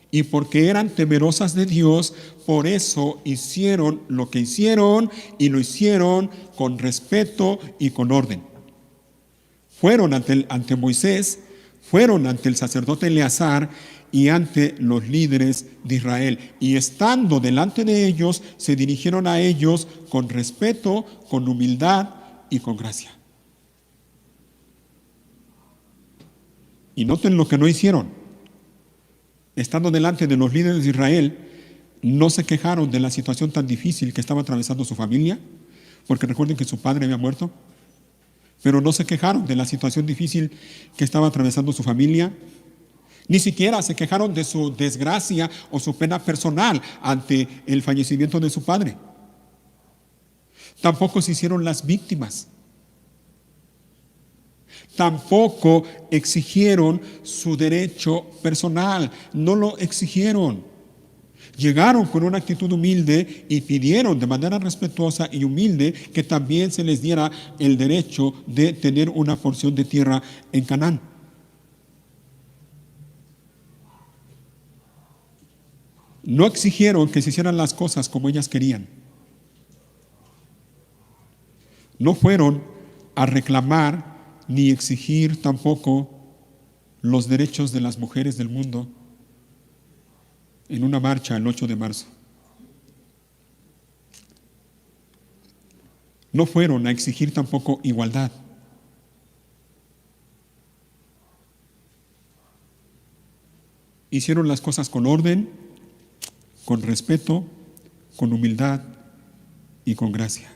y porque eran temerosas de Dios, por eso hicieron lo que hicieron y lo hicieron con respeto y con orden. Fueron ante Moisés fueron ante el sacerdote Eleazar y ante los líderes de Israel. Y estando delante de ellos, se dirigieron a ellos con respeto, con humildad y con gracia. Y noten lo que no hicieron. Estando delante de los líderes de Israel, no se quejaron de la situación tan difícil que estaba atravesando su familia, porque recuerden que su padre había muerto, pero no se quejaron de la situación difícil que estaba atravesando su familia, ni siquiera se quejaron de su desgracia o su pena personal ante el fallecimiento de su padre. Tampoco se hicieron las víctimas. Tampoco exigieron su derecho personal, no lo exigieron. Llegaron con una actitud humilde y pidieron de manera respetuosa y humilde que también se les diera el derecho de tener una porción de tierra en Canaán. No exigieron que se hicieran las cosas como ellas querían. No fueron a reclamar ni exigir tampoco los derechos de las mujeres del mundo en una marcha el 8 de marzo. No fueron a exigir tampoco igualdad. Hicieron las cosas con orden, con respeto, con humildad y con gracia.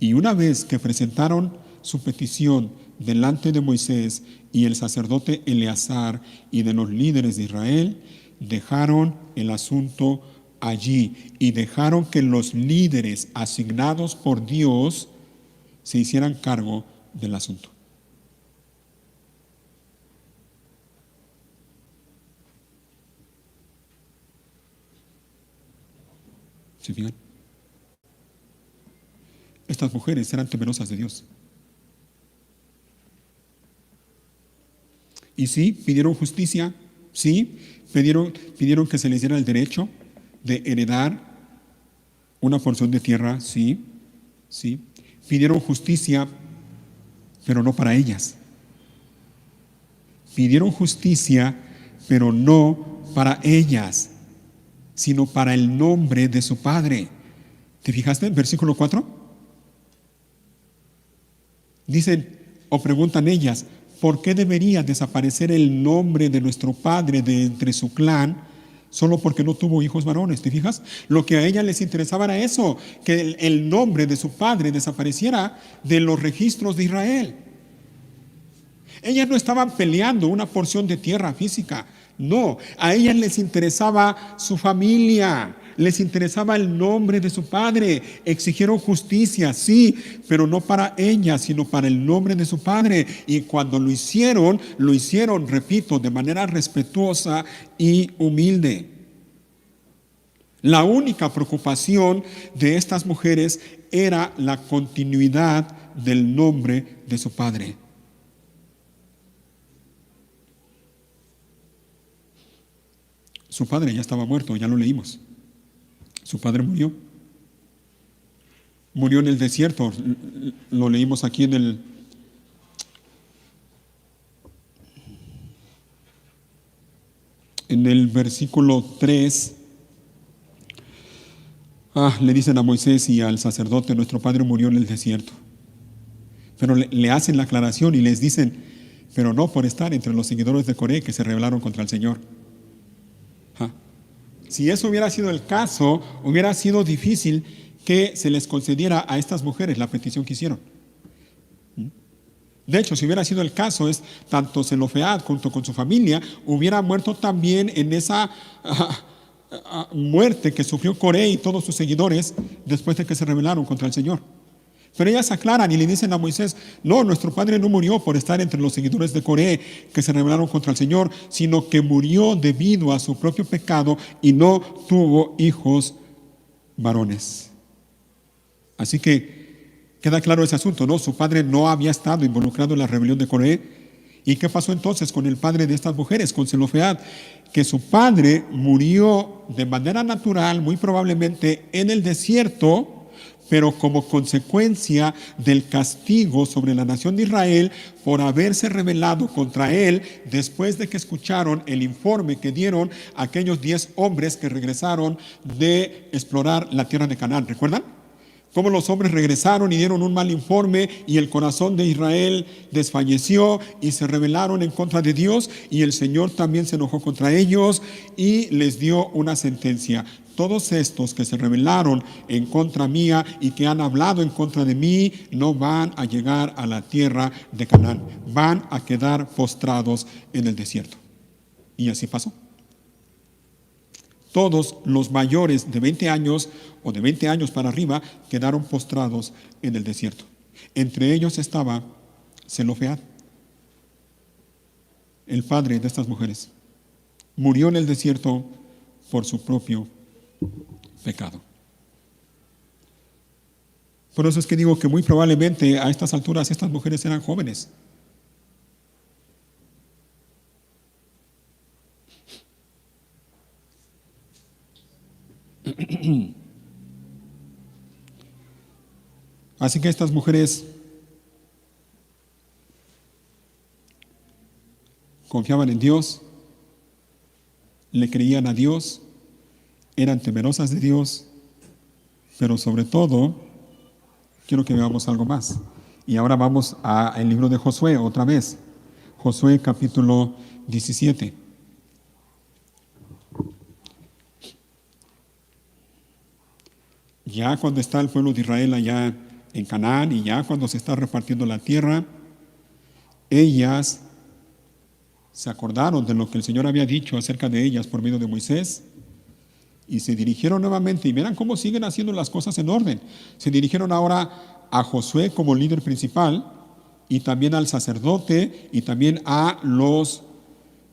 Y una vez que presentaron su petición delante de Moisés y el sacerdote Eleazar y de los líderes de Israel, dejaron el asunto allí y dejaron que los líderes asignados por Dios se hicieran cargo del asunto. ¿Se fijan? Estas mujeres eran temerosas de Dios. Y sí, pidieron justicia, sí, pidieron que se les diera el derecho de heredar una porción de tierra, sí, sí. Pidieron justicia, pero no para ellas. Pidieron justicia, pero no para ellas, sino para el nombre de su Padre. ¿Te fijaste en versículo 4? Dicen o preguntan ellas, ¿por qué debería desaparecer el nombre de nuestro padre de entre su clan solo porque no tuvo hijos varones? ¿Te fijas? Lo que a ellas les interesaba era eso, que el nombre de su padre desapareciera de los registros de Israel. Ellas no estaban peleando una porción de tierra física, no, a ellas les interesaba su familia, les interesaba el nombre de su padre. Exigieron justicia, sí, pero no para ellas, sino para el nombre de su padre. Y cuando lo hicieron, repito, de manera respetuosa y humilde. La única preocupación de estas mujeres era la continuidad del nombre de su padre. Su padre ya estaba muerto, ya lo leímos. Su padre murió. Murió en el desierto. Lo leímos aquí en el versículo 3. Le dicen a Moisés y al sacerdote, nuestro padre murió en el desierto. Pero le hacen la aclaración y les dicen, pero no por estar entre los seguidores de Coré que se rebelaron contra el Señor. Si eso hubiera sido el caso, hubiera sido difícil que se les concediera a estas mujeres la petición que hicieron. De hecho, si hubiera sido el caso, tanto Zelofead junto con su familia hubiera muerto también en esa muerte que sufrió Coré y todos sus seguidores después de que se rebelaron contra el Señor. Pero ellas aclaran y le dicen a Moisés, no, nuestro padre no murió por estar entre los seguidores de Coré que se rebelaron contra el Señor, sino que murió debido a su propio pecado y no tuvo hijos varones. Así que queda claro ese asunto, ¿no? Su padre no había estado involucrado en la rebelión de Coré. ¿Y qué pasó entonces con el padre de estas mujeres, con Zelofead? Que su padre murió de manera natural, muy probablemente en el desierto, pero como consecuencia del castigo sobre la nación de Israel por haberse rebelado contra él después de que escucharon el informe que dieron aquellos 10 hombres que regresaron de explorar la tierra de Canaán. ¿Recuerdan? Cómo los hombres regresaron y dieron un mal informe y el corazón de Israel desfalleció y se rebelaron en contra de Dios, y el Señor también se enojó contra ellos y les dio una sentencia. Todos estos que se rebelaron en contra mía y que han hablado en contra de mí no van a llegar a la tierra de Canaán, van a quedar postrados en el desierto. Y así pasó. Todos los mayores de 20 años o de 20 años para arriba quedaron postrados en el desierto. Entre ellos estaba Zelofead, el padre de estas mujeres. Murió en el desierto por su propio pecado. Por eso es que digo que muy probablemente a estas alturas estas mujeres eran jóvenes. Así que estas mujeres confiaban en Dios, le creían a Dios, eran temerosas de Dios, pero sobre todo, quiero que veamos algo más. Y ahora vamos al libro de Josué otra vez. Josué capítulo 17. Ya cuando está el pueblo de Israel allá en Canaán y ya cuando se está repartiendo la tierra, ellas se acordaron de lo que el Señor había dicho acerca de ellas por medio de Moisés y se dirigieron nuevamente, y verán cómo siguen haciendo las cosas en orden. Se dirigieron ahora a Josué como líder principal y también al sacerdote y también a los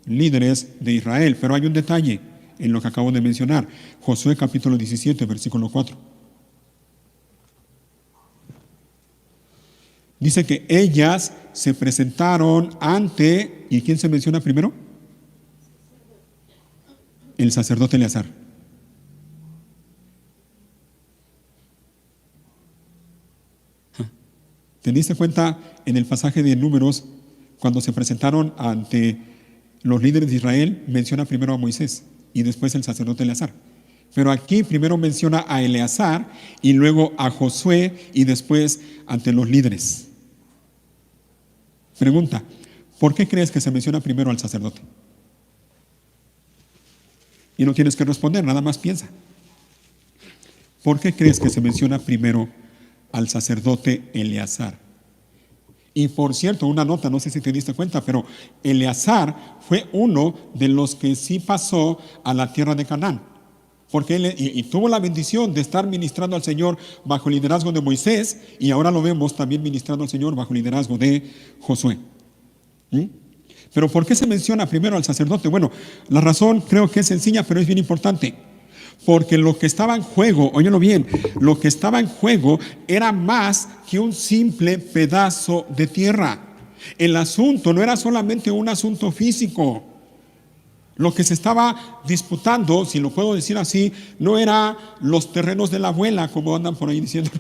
líderes de Israel. Pero hay un detalle en lo que acabo de mencionar. Josué capítulo 17, versículo 4. Dice que ellas se presentaron ante, ¿y quién se menciona primero? El sacerdote Eleazar. ¿Te diste cuenta en el pasaje de Números, cuando se presentaron ante los líderes de Israel, menciona primero a Moisés y después el sacerdote Eleazar? Pero aquí primero menciona a Eleazar y luego a Josué y después ante los líderes. Pregunta, ¿por qué crees que se menciona primero al sacerdote? Y no tienes que responder, nada más piensa. ¿Por qué crees que se menciona primero al sacerdote Eleazar? Y por cierto, una nota, no sé si te diste cuenta, pero Eleazar fue uno de los que sí pasó a la tierra de Canaán, porque él tuvo la bendición de estar ministrando al Señor bajo el liderazgo de Moisés, y ahora lo vemos también ministrando al Señor bajo el liderazgo de Josué. Pero ¿por qué se menciona primero al sacerdote? Bueno, la razón creo que es sencilla, pero es bien importante. Porque lo que estaba en juego, óyelo bien, lo que estaba en juego era más que un simple pedazo de tierra. El asunto no era solamente un asunto físico. Lo que se estaba disputando, si lo puedo decir así, no era los terrenos de la abuela, como andan por ahí diciendo.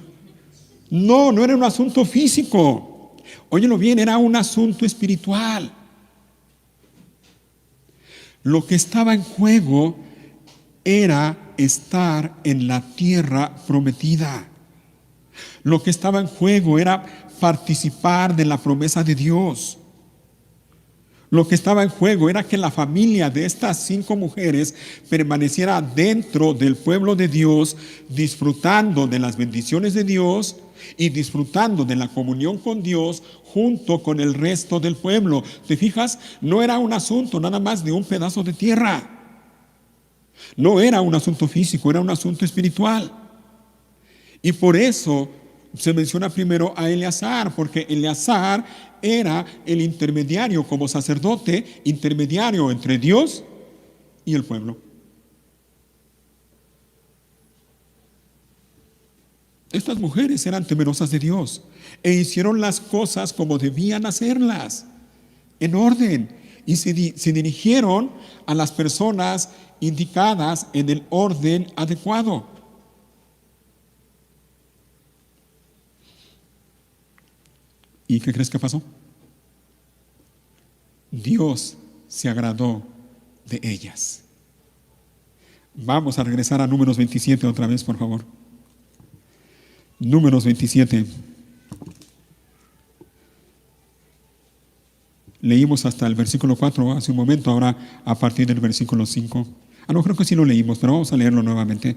No, no era un asunto físico. Óyelo bien, era un asunto espiritual. Lo que estaba en juego era estar en la tierra prometida. Lo que estaba en juego era participar de la promesa de Dios. Lo que estaba en juego era que la familia de estas 5 mujeres permaneciera dentro del pueblo de Dios, disfrutando de las bendiciones de Dios y disfrutando de la comunión con Dios junto con el resto del pueblo. ¿Te fijas? No era un asunto nada más de un pedazo de tierra. No era un asunto físico, era un asunto espiritual. Y por eso se menciona primero a Eleazar, porque Eleazar era el intermediario como sacerdote, intermediario entre Dios y el pueblo. Estas mujeres eran temerosas de Dios e hicieron las cosas como debían hacerlas, en orden, y se dirigieron a las personas indicadas en el orden adecuado. ¿Y qué crees que pasó? Dios se agradó de ellas. Vamos a regresar a Números 27 otra vez, por favor. Números 27. Leímos hasta el versículo 4 hace un momento, ahora a partir del versículo 5. No, creo que sí lo leímos, pero vamos a leerlo nuevamente.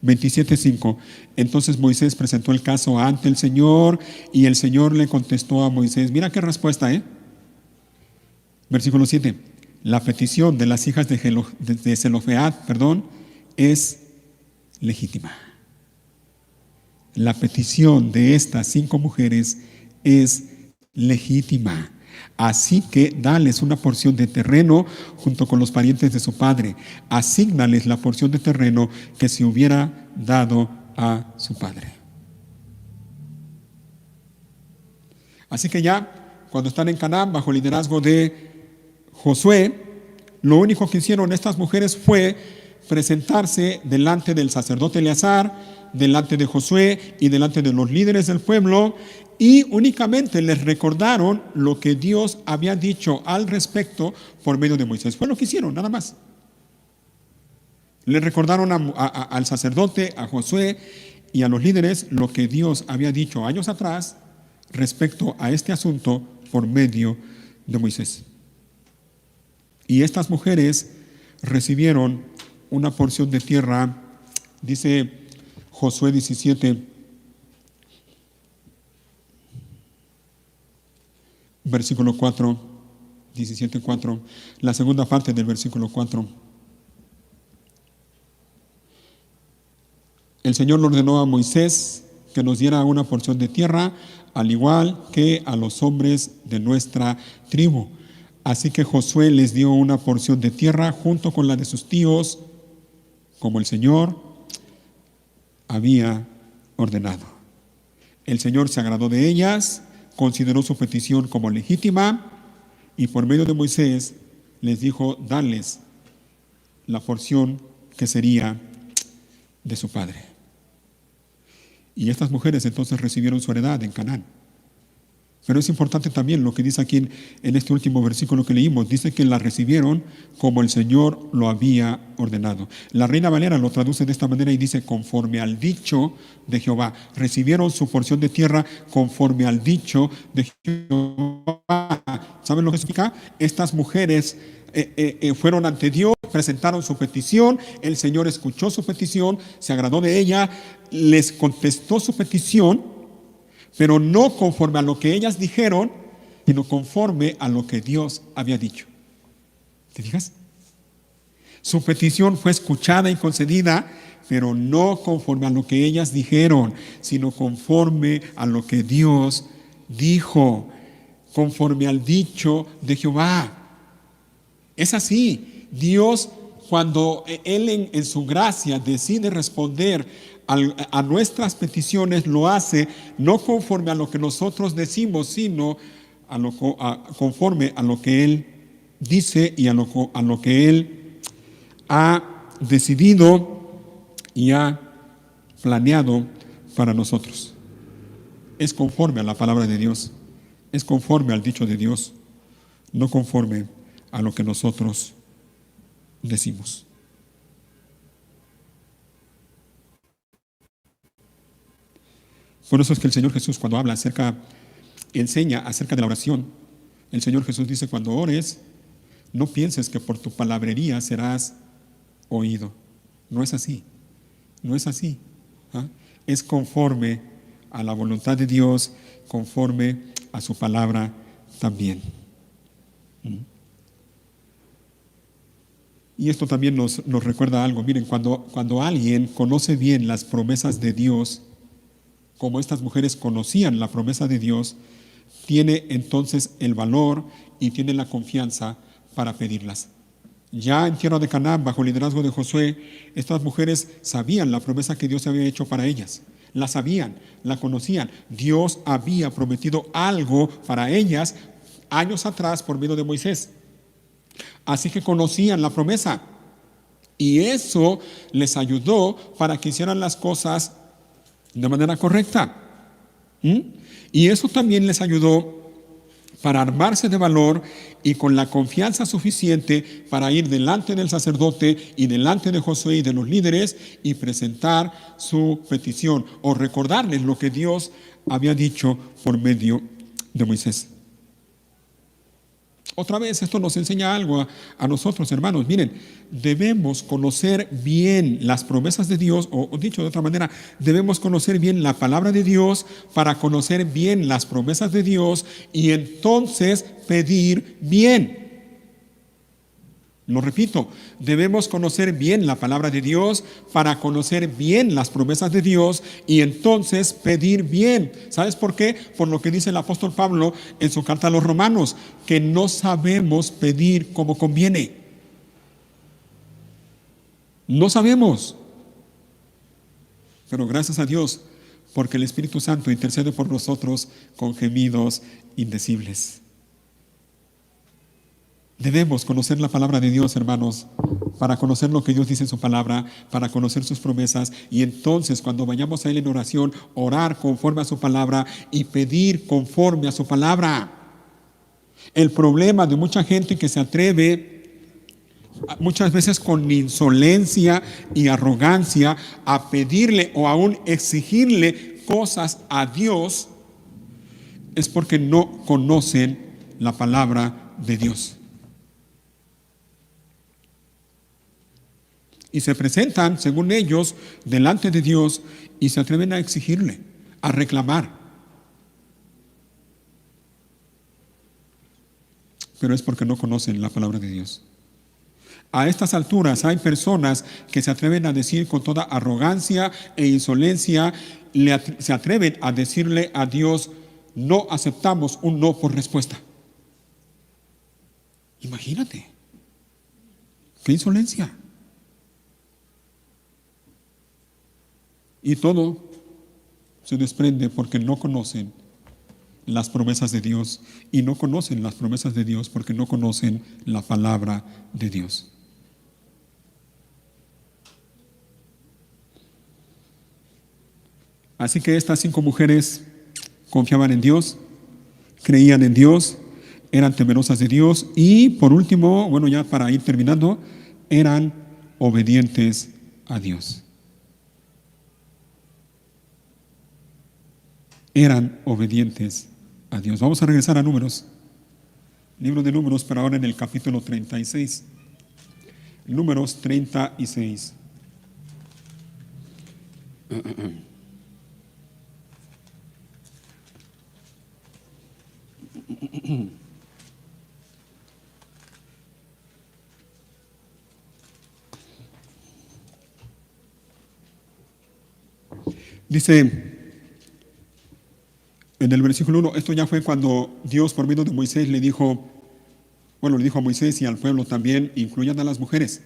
27:5. Entonces Moisés presentó el caso ante el Señor y el Señor le contestó a Moisés. Mira qué respuesta, Versículo 7. La petición de las hijas de Zelofead, es legítima. La petición de estas 5 mujeres es legítima. Así que dales una porción de terreno junto con los parientes de su padre. Asígnales la porción de terreno que se hubiera dado a su padre. Así que ya, cuando están en Canaán, bajo el liderazgo de Josué, lo único que hicieron estas mujeres fue presentarse delante del sacerdote Eleazar, delante de Josué y delante de los líderes del pueblo, y únicamente les recordaron lo que Dios había dicho al respecto por medio de Moisés. Fue lo que hicieron, nada más. Le recordaron al sacerdote, a Josué y a los líderes lo que Dios había dicho años atrás respecto a este asunto por medio de Moisés. Y estas mujeres recibieron una porción de tierra, dice Josué 17, versículo 4, 17:4, la segunda parte del versículo 4. El Señor le ordenó a Moisés que nos diera una porción de tierra, al igual que a los hombres de nuestra tribu. Así que Josué les dio una porción de tierra junto con la de sus tíos, como el Señor había ordenado. El Señor se agradó de ellas, consideró su petición como legítima y por medio de Moisés les dijo darles la porción que sería de su padre. Y estas mujeres entonces recibieron su heredad en Canaán. Pero es importante también lo que dice aquí en este último versículo que leímos. Dice que la recibieron como el Señor lo había ordenado. La Reina Valera lo traduce de esta manera y dice conforme al dicho de Jehová. Recibieron su porción de tierra conforme al dicho de Jehová. ¿Saben lo que significa? Estas mujeres fueron ante Dios, presentaron su petición, el Señor escuchó su petición, se agradó de ella, les contestó su petición, pero no conforme a lo que ellas dijeron, sino conforme a lo que Dios había dicho. ¿Te fijas? Su petición fue escuchada y concedida, pero no conforme a lo que ellas dijeron, sino conforme a lo que Dios dijo, conforme al dicho de Jehová. Es así. Dios, cuando Él en su gracia decide responder a nuestras peticiones, lo hace no conforme a lo que nosotros decimos, sino conforme a lo que Él dice y a lo que Él ha decidido y ha planeado para nosotros. Es conforme a la palabra de Dios, es conforme al dicho de Dios, no conforme a lo que nosotros decimos. Por eso es que el Señor Jesús, cuando enseña acerca de la oración, el Señor Jesús dice, cuando ores, no pienses que por tu palabrería serás oído. No es así, no es así. Es conforme a la voluntad de Dios, conforme a su palabra también. Y esto también nos recuerda algo. Miren, cuando alguien conoce bien las promesas de Dios, como estas mujeres conocían la promesa de Dios, tiene entonces el valor y tiene la confianza para pedirlas. Ya en tierra de Canaán, bajo el liderazgo de Josué, estas mujeres sabían la promesa que Dios había hecho para ellas. La sabían, la conocían. Dios había prometido algo para ellas años atrás por medio de Moisés. Así que conocían la promesa. Y eso les ayudó para que hicieran las cosas de manera correcta. ¿Mm? Y eso también les ayudó para armarse de valor y con la confianza suficiente para ir delante del sacerdote y delante de Josué y de los líderes y presentar su petición o recordarles lo que Dios había dicho por medio de Moisés. Otra vez, esto nos enseña algo a nosotros, hermanos. Miren, debemos conocer bien las promesas de Dios, o dicho de otra manera, debemos conocer bien la palabra de Dios para conocer bien las promesas de Dios y entonces pedir bien. Lo repito, debemos conocer bien la palabra de Dios para conocer bien las promesas de Dios y entonces pedir bien. ¿Sabes por qué? Por lo que dice el apóstol Pablo en su carta a los Romanos, que no sabemos pedir como conviene. No sabemos. Pero gracias a Dios, porque el Espíritu Santo intercede por nosotros con gemidos indecibles. Debemos conocer la palabra de Dios, hermanos, para conocer lo que Dios dice en su palabra, para conocer sus promesas y entonces cuando vayamos a Él en oración, orar conforme a su palabra y pedir conforme a su palabra. El problema de mucha gente que se atreve muchas veces con insolencia y arrogancia a pedirle o aún exigirle cosas a Dios es porque no conocen la palabra de Dios. Y se presentan, según ellos, delante de Dios y se atreven a exigirle, a reclamar. Pero es porque no conocen la palabra de Dios. A estas alturas hay personas que se atreven a decir con toda arrogancia e insolencia, se atreven a decirle a Dios, no aceptamos un no por respuesta. Imagínate, qué insolencia. Y todo se desprende porque no conocen las promesas de Dios y no conocen las promesas de Dios porque no conocen la palabra de Dios. Así que estas 5 mujeres confiaban en Dios, creían en Dios, eran temerosas de Dios y por último, bueno, ya para ir terminando, eran obedientes a Dios. Eran obedientes a Dios. Vamos a regresar a Números. Libro de Números, pero ahora en el capítulo 36. Números 36. Dice en el versículo 1, esto ya fue cuando Dios por medio de Moisés le dijo a Moisés y al pueblo también, incluyan a las mujeres.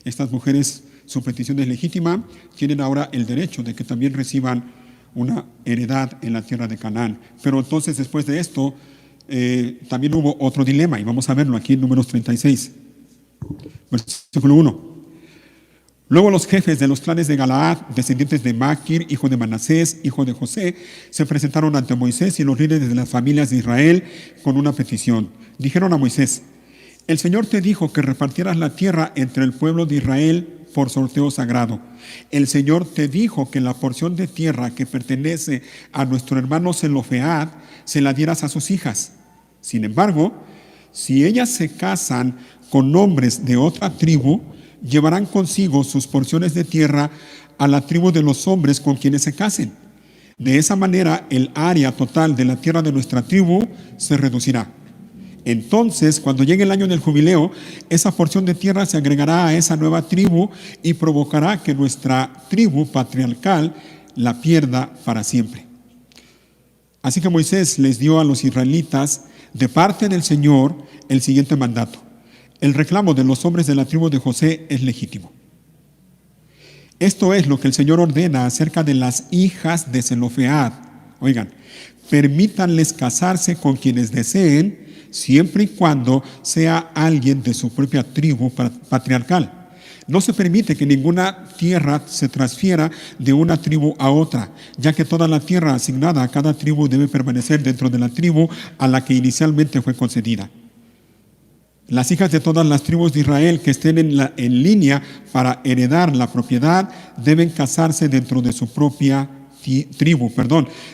Estas mujeres, su petición es legítima, tienen ahora el derecho de que también reciban una heredad en la tierra de Canaán. Pero entonces después de esto, también hubo otro dilema y vamos a verlo aquí en Números 36, versículo 1. Luego los jefes de los clanes de Galaad, descendientes de Maquir, hijo de Manasés, hijo de José, se presentaron ante Moisés y los líderes de las familias de Israel con una petición. Dijeron a Moisés, el Señor te dijo que repartieras la tierra entre el pueblo de Israel por sorteo sagrado. El Señor te dijo que la porción de tierra que pertenece a nuestro hermano Zelofehad se la dieras a sus hijas. Sin embargo, si ellas se casan con hombres de otra tribu, llevarán consigo sus porciones de tierra a la tribu de los hombres con quienes se casen. De esa manera, el área total de la tierra de nuestra tribu se reducirá. Entonces, cuando llegue el año del jubileo, esa porción de tierra se agregará a esa nueva tribu y provocará que nuestra tribu patriarcal la pierda para siempre. Así que Moisés les dio a los israelitas, de parte del Señor, el siguiente mandato. El reclamo de los hombres de la tribu de José es legítimo. Esto es lo que el Señor ordena acerca de las hijas de Zelofehad. Oigan, permítanles casarse con quienes deseen, siempre y cuando sea alguien de su propia tribu patriarcal. No se permite que ninguna tierra se transfiera de una tribu a otra, ya que toda la tierra asignada a cada tribu debe permanecer dentro de la tribu a la que inicialmente fue concedida. Las hijas de todas las tribus de Israel que estén en línea para heredar la propiedad deben casarse dentro de su propia tribu.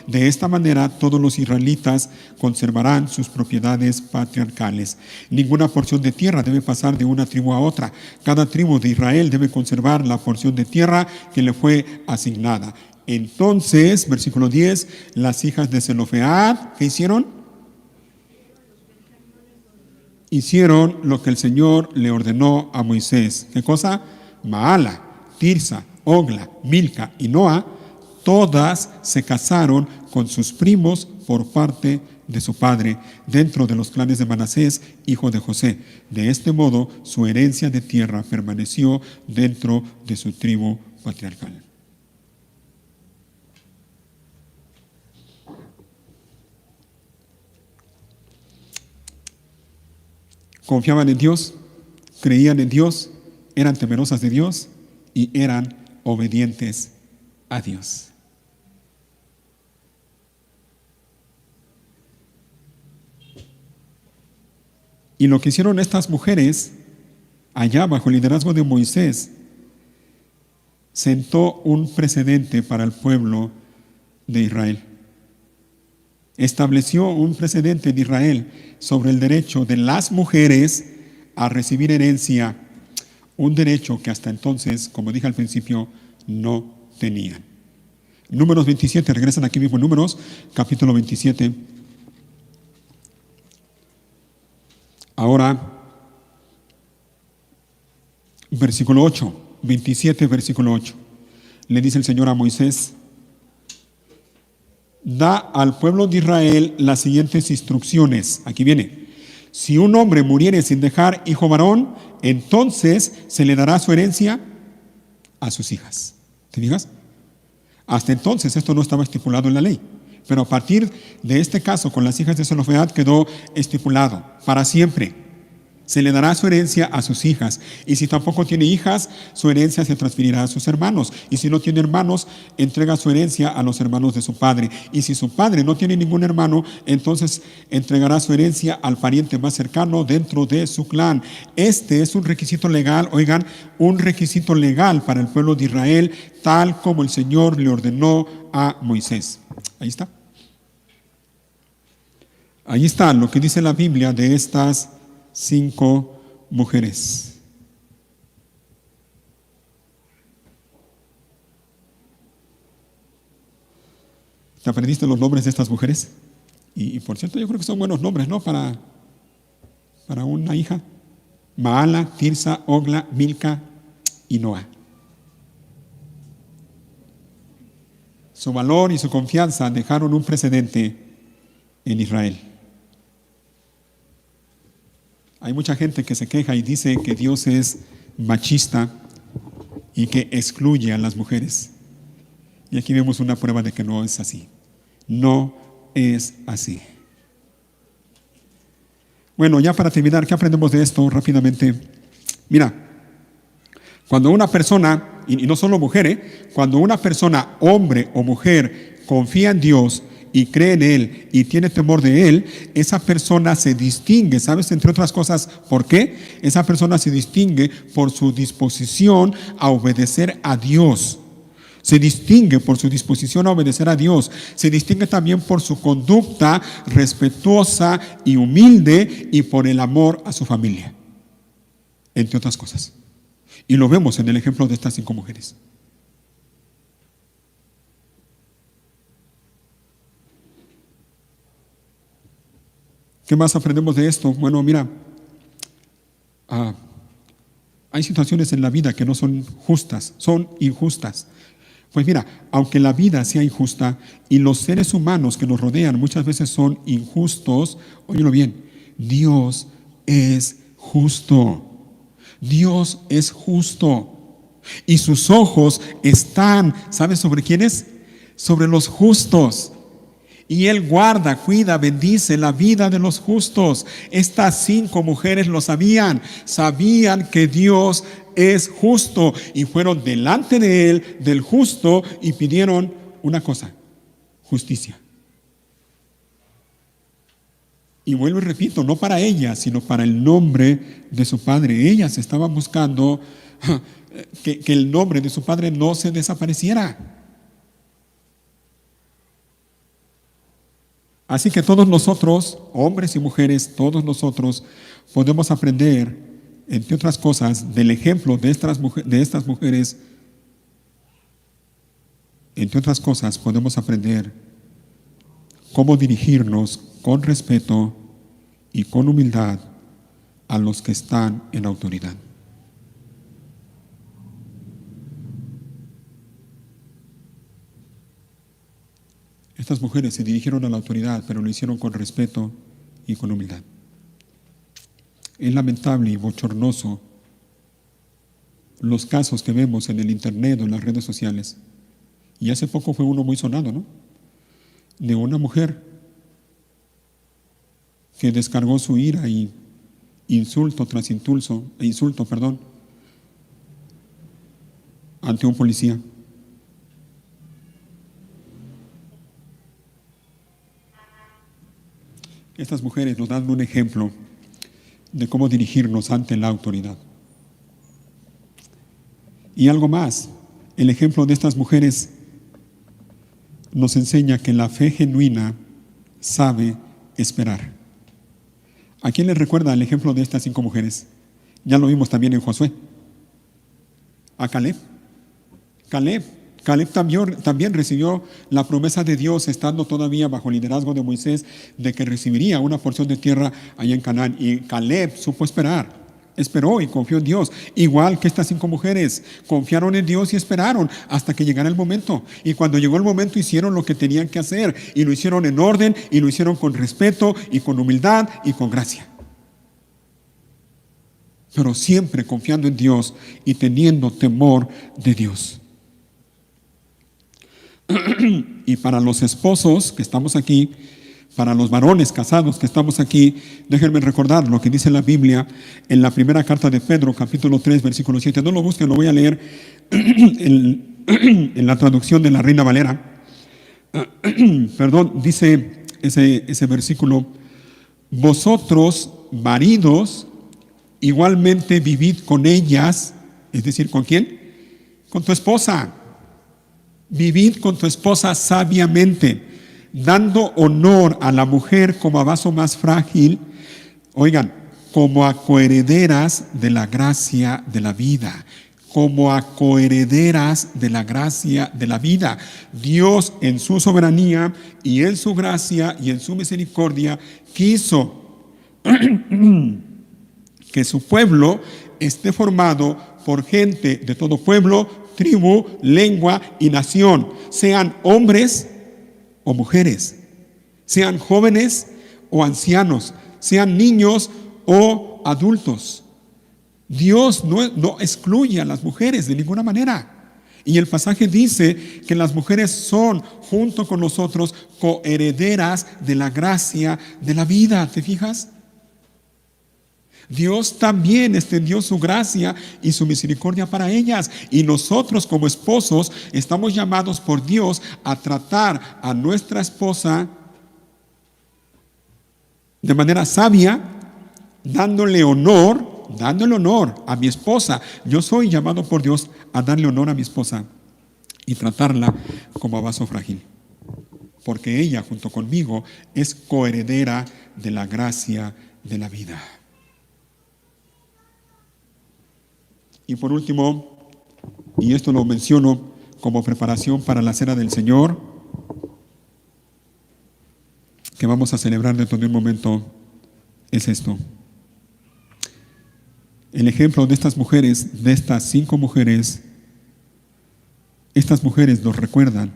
De esta manera todos los israelitas conservarán sus propiedades patriarcales. Ninguna porción de tierra debe pasar de una tribu a otra. Cada tribu de Israel debe conservar la porción de tierra que le fue asignada. Entonces, versículo 10, las hijas de Zelofehad, ¿qué hicieron? Hicieron lo que el Señor le ordenó a Moisés. ¿Qué cosa? Maala, Tirsa, Ogla, Milca y Noa, todas se casaron con sus primos por parte de su padre, dentro de los clanes de Manasés, hijo de José. De este modo, su herencia de tierra permaneció dentro de su tribu patriarcal. Confiaban en Dios, creían en Dios, eran temerosas de Dios y eran obedientes a Dios. Y lo que hicieron estas mujeres, allá bajo el liderazgo de Moisés, sentó un precedente para el pueblo de Israel. Estableció un precedente en Israel sobre el derecho de las mujeres a recibir herencia, un derecho que hasta entonces, como dije al principio, no tenían. Números 27, regresan aquí mismo, Números, capítulo 27. Ahora, versículo 8, 27, versículo 8. Le dice el Señor a Moisés: da al pueblo de Israel las siguientes instrucciones. Aquí viene: si un hombre muriere sin dejar hijo varón, entonces se le dará su herencia a sus hijas. ¿Te fijas? Hasta entonces esto no estaba estipulado en la ley, pero a partir de este caso con las hijas de Zelofehad quedó estipulado para siempre. Se le dará su herencia a sus hijas. Y si tampoco tiene hijas, su herencia se transferirá a sus hermanos. Y si no tiene hermanos, entrega su herencia a los hermanos de su padre. Y si su padre no tiene ningún hermano, entonces entregará su herencia al pariente más cercano dentro de su clan. Este es un requisito legal, oigan, un requisito legal para el pueblo de Israel, tal como el Señor le ordenó a Moisés. Ahí está. Ahí está lo que dice la Biblia de estas 5 mujeres. ¿Te aprendiste los nombres de estas mujeres? Y por cierto, yo creo que son buenos nombres, ¿no? Para una hija. Maala, Tirsa, Ogla, Milca y Noa. Su valor y su confianza dejaron un precedente en Israel. Hay mucha gente que se queja y dice que Dios es machista y que excluye a las mujeres. Y aquí vemos una prueba de que no es así. No es así. Bueno, ya para terminar, ¿qué aprendemos de esto rápidamente? Mira, cuando una persona, y no solo mujer, cuando una persona, hombre o mujer, confía en Dios y cree en Él y tiene temor de Él, esa persona se distingue, ¿sabes? Entre otras cosas, ¿por qué? Esa persona se distingue por su disposición a obedecer a Dios. Se distingue por su disposición a obedecer a Dios. Se distingue también por su conducta respetuosa y humilde y por el amor a su familia, entre otras cosas. Y lo vemos en el ejemplo de estas 5 mujeres. ¿Qué más aprendemos de esto? Bueno, mira, hay situaciones en la vida que no son justas, son injustas. Pues mira, aunque la vida sea injusta y los seres humanos que nos rodean muchas veces son injustos, óyelo bien, Dios es justo. Dios es justo. Y sus ojos están, ¿sabes sobre quiénes? Sobre los justos. Y Él guarda, cuida, bendice la vida de los justos. Estas 5 mujeres lo sabían. Sabían que Dios es justo y fueron delante de Él, del justo, y pidieron una cosa: justicia. Y vuelvo y repito, no para ellas, sino para el nombre de su Padre. Ellas estaban buscando que el nombre de su Padre no se desapareciera. Así que todos nosotros, hombres y mujeres, todos nosotros podemos aprender, entre otras cosas, del ejemplo de estas mujeres. Entre otras cosas, podemos aprender cómo dirigirnos con respeto y con humildad a los que están en autoridad. Estas mujeres se dirigieron a la autoridad, pero lo hicieron con respeto y con humildad. Es lamentable y bochornoso los casos que vemos en el internet o en las redes sociales. Y hace poco fue uno muy sonado, ¿no? De una mujer que descargó su ira y insulto tras insulto, ante un policía. Estas mujeres nos dan un ejemplo de cómo dirigirnos ante la autoridad. Y algo más, el ejemplo de estas mujeres nos enseña que la fe genuina sabe esperar. ¿A quién les recuerda el ejemplo de estas 5 mujeres? Ya lo vimos también en Josué. A Caleb. Caleb también recibió la promesa de Dios, estando todavía bajo el liderazgo de Moisés, de que recibiría una porción de tierra allá en Canaán. Y Caleb supo esperar. Esperó y confió en Dios. Igual que estas 5 mujeres, confiaron en Dios y esperaron hasta que llegara el momento. Y cuando llegó el momento, hicieron lo que tenían que hacer. Y lo hicieron en orden, y lo hicieron con respeto, y con humildad, y con gracia. Pero siempre confiando en Dios y teniendo temor de Dios. Y para los esposos que estamos aquí, para los varones casados que estamos aquí, déjenme recordar lo que dice la Biblia en la primera carta de Pedro, capítulo 3, versículo 7. No lo busquen, lo voy a leer en la traducción de la Reina Valera. Perdón, dice ese versículo: vosotros, maridos, igualmente vivid con ellas. Es decir, ¿con quién? Con tu esposa. Vivid con tu esposa sabiamente, dando honor a la mujer como a vaso más frágil, oigan, como a coherederas de la gracia de la vida. Como a coherederas de la gracia de la vida. Dios, en su soberanía y en su gracia y en su misericordia, quiso que su pueblo esté formado por gente de todo pueblo, tribu, lengua y nación, sean hombres o mujeres, sean jóvenes o ancianos, sean niños o adultos. Dios no excluye a las mujeres de ninguna manera. Y el pasaje dice que las mujeres son, junto con nosotros, coherederas de la gracia de la vida. ¿Te fijas? Dios también extendió su gracia y su misericordia para ellas. Y nosotros como esposos estamos llamados por Dios a tratar a nuestra esposa de manera sabia, dándole honor a mi esposa. Yo soy llamado por Dios a darle honor a mi esposa y tratarla como a vaso frágil, porque ella junto conmigo es coheredera de la gracia de la vida. Y por último, y esto lo menciono como preparación para la cena del Señor, que vamos a celebrar dentro de un momento, es esto. El ejemplo de estas mujeres, de estas 5 mujeres, estas mujeres nos recuerdan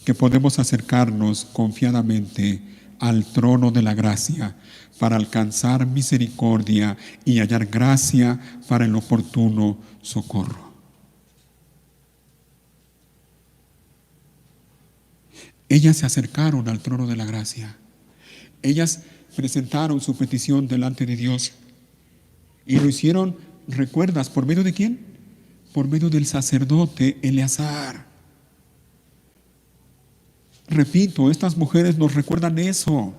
que podemos acercarnos confiadamente al trono de la gracia para alcanzar misericordia y hallar gracia para el oportuno socorro. Ellas se acercaron al trono de la gracia. Ellas presentaron su petición delante de Dios y lo hicieron, ¿recuerdas? ¿Por medio de quién? Por medio del sacerdote Eleazar. Repito, estas mujeres nos recuerdan eso,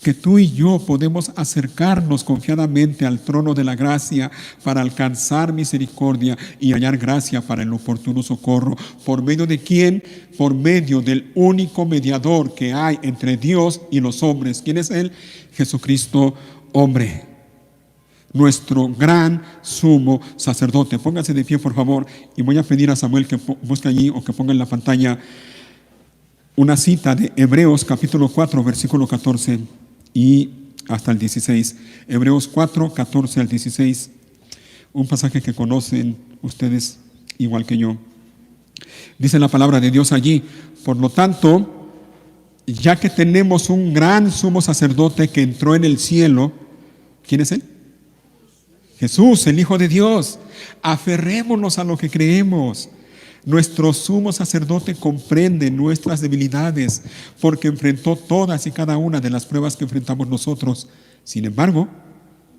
que tú y yo podemos acercarnos confiadamente al trono de la gracia para alcanzar misericordia y hallar gracia para el oportuno socorro. ¿Por medio de quién? Por medio del único mediador que hay entre Dios y los hombres. ¿Quién es Él? Jesucristo, hombre. Nuestro gran sumo sacerdote. Pónganse de pie, por favor, y voy a pedir a Samuel que busque allí o que ponga en la pantalla una cita de Hebreos capítulo 4, versículo 14 y hasta el 16. Hebreos 4, 14 al 16. Un pasaje que conocen ustedes igual que yo. Dice la palabra de Dios allí: por lo tanto, ya que tenemos un gran sumo sacerdote que entró en el cielo, ¿quién es Él? Jesús, el Hijo de Dios. Aferrémonos a lo que creemos. Nuestro sumo sacerdote comprende nuestras debilidades porque enfrentó todas y cada una de las pruebas que enfrentamos nosotros. Sin embargo,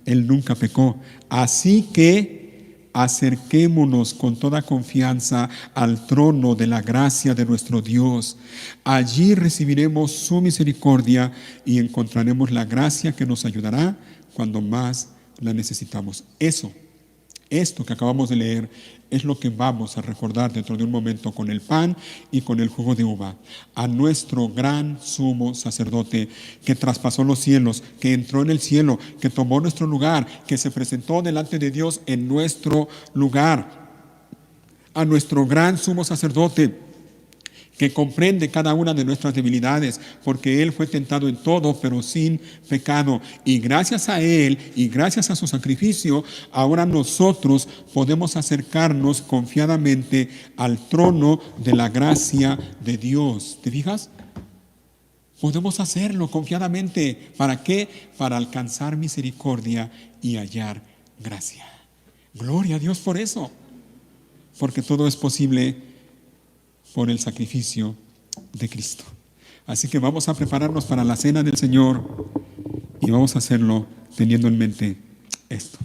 Él nunca pecó. Así que acerquémonos con toda confianza al trono de la gracia de nuestro Dios. Allí recibiremos su misericordia y encontraremos la gracia que nos ayudará cuando más la necesitamos. Esto que acabamos de leer es lo que vamos a recordar dentro de un momento con el pan y con el jugo de uva. A nuestro gran sumo sacerdote que traspasó los cielos, que entró en el cielo, que tomó nuestro lugar, que se presentó delante de Dios en nuestro lugar. A nuestro gran sumo sacerdote que comprende cada una de nuestras debilidades, porque Él fue tentado en todo, pero sin pecado. Y gracias a Él y gracias a su sacrificio, ahora nosotros podemos acercarnos confiadamente al trono de la gracia de Dios. ¿Te fijas? Podemos hacerlo confiadamente. ¿Para qué? Para alcanzar misericordia y hallar gracia. Gloria a Dios por eso, porque todo es posible por el sacrificio de Cristo. Así que vamos a prepararnos para la cena del Señor y vamos a hacerlo teniendo en mente esto.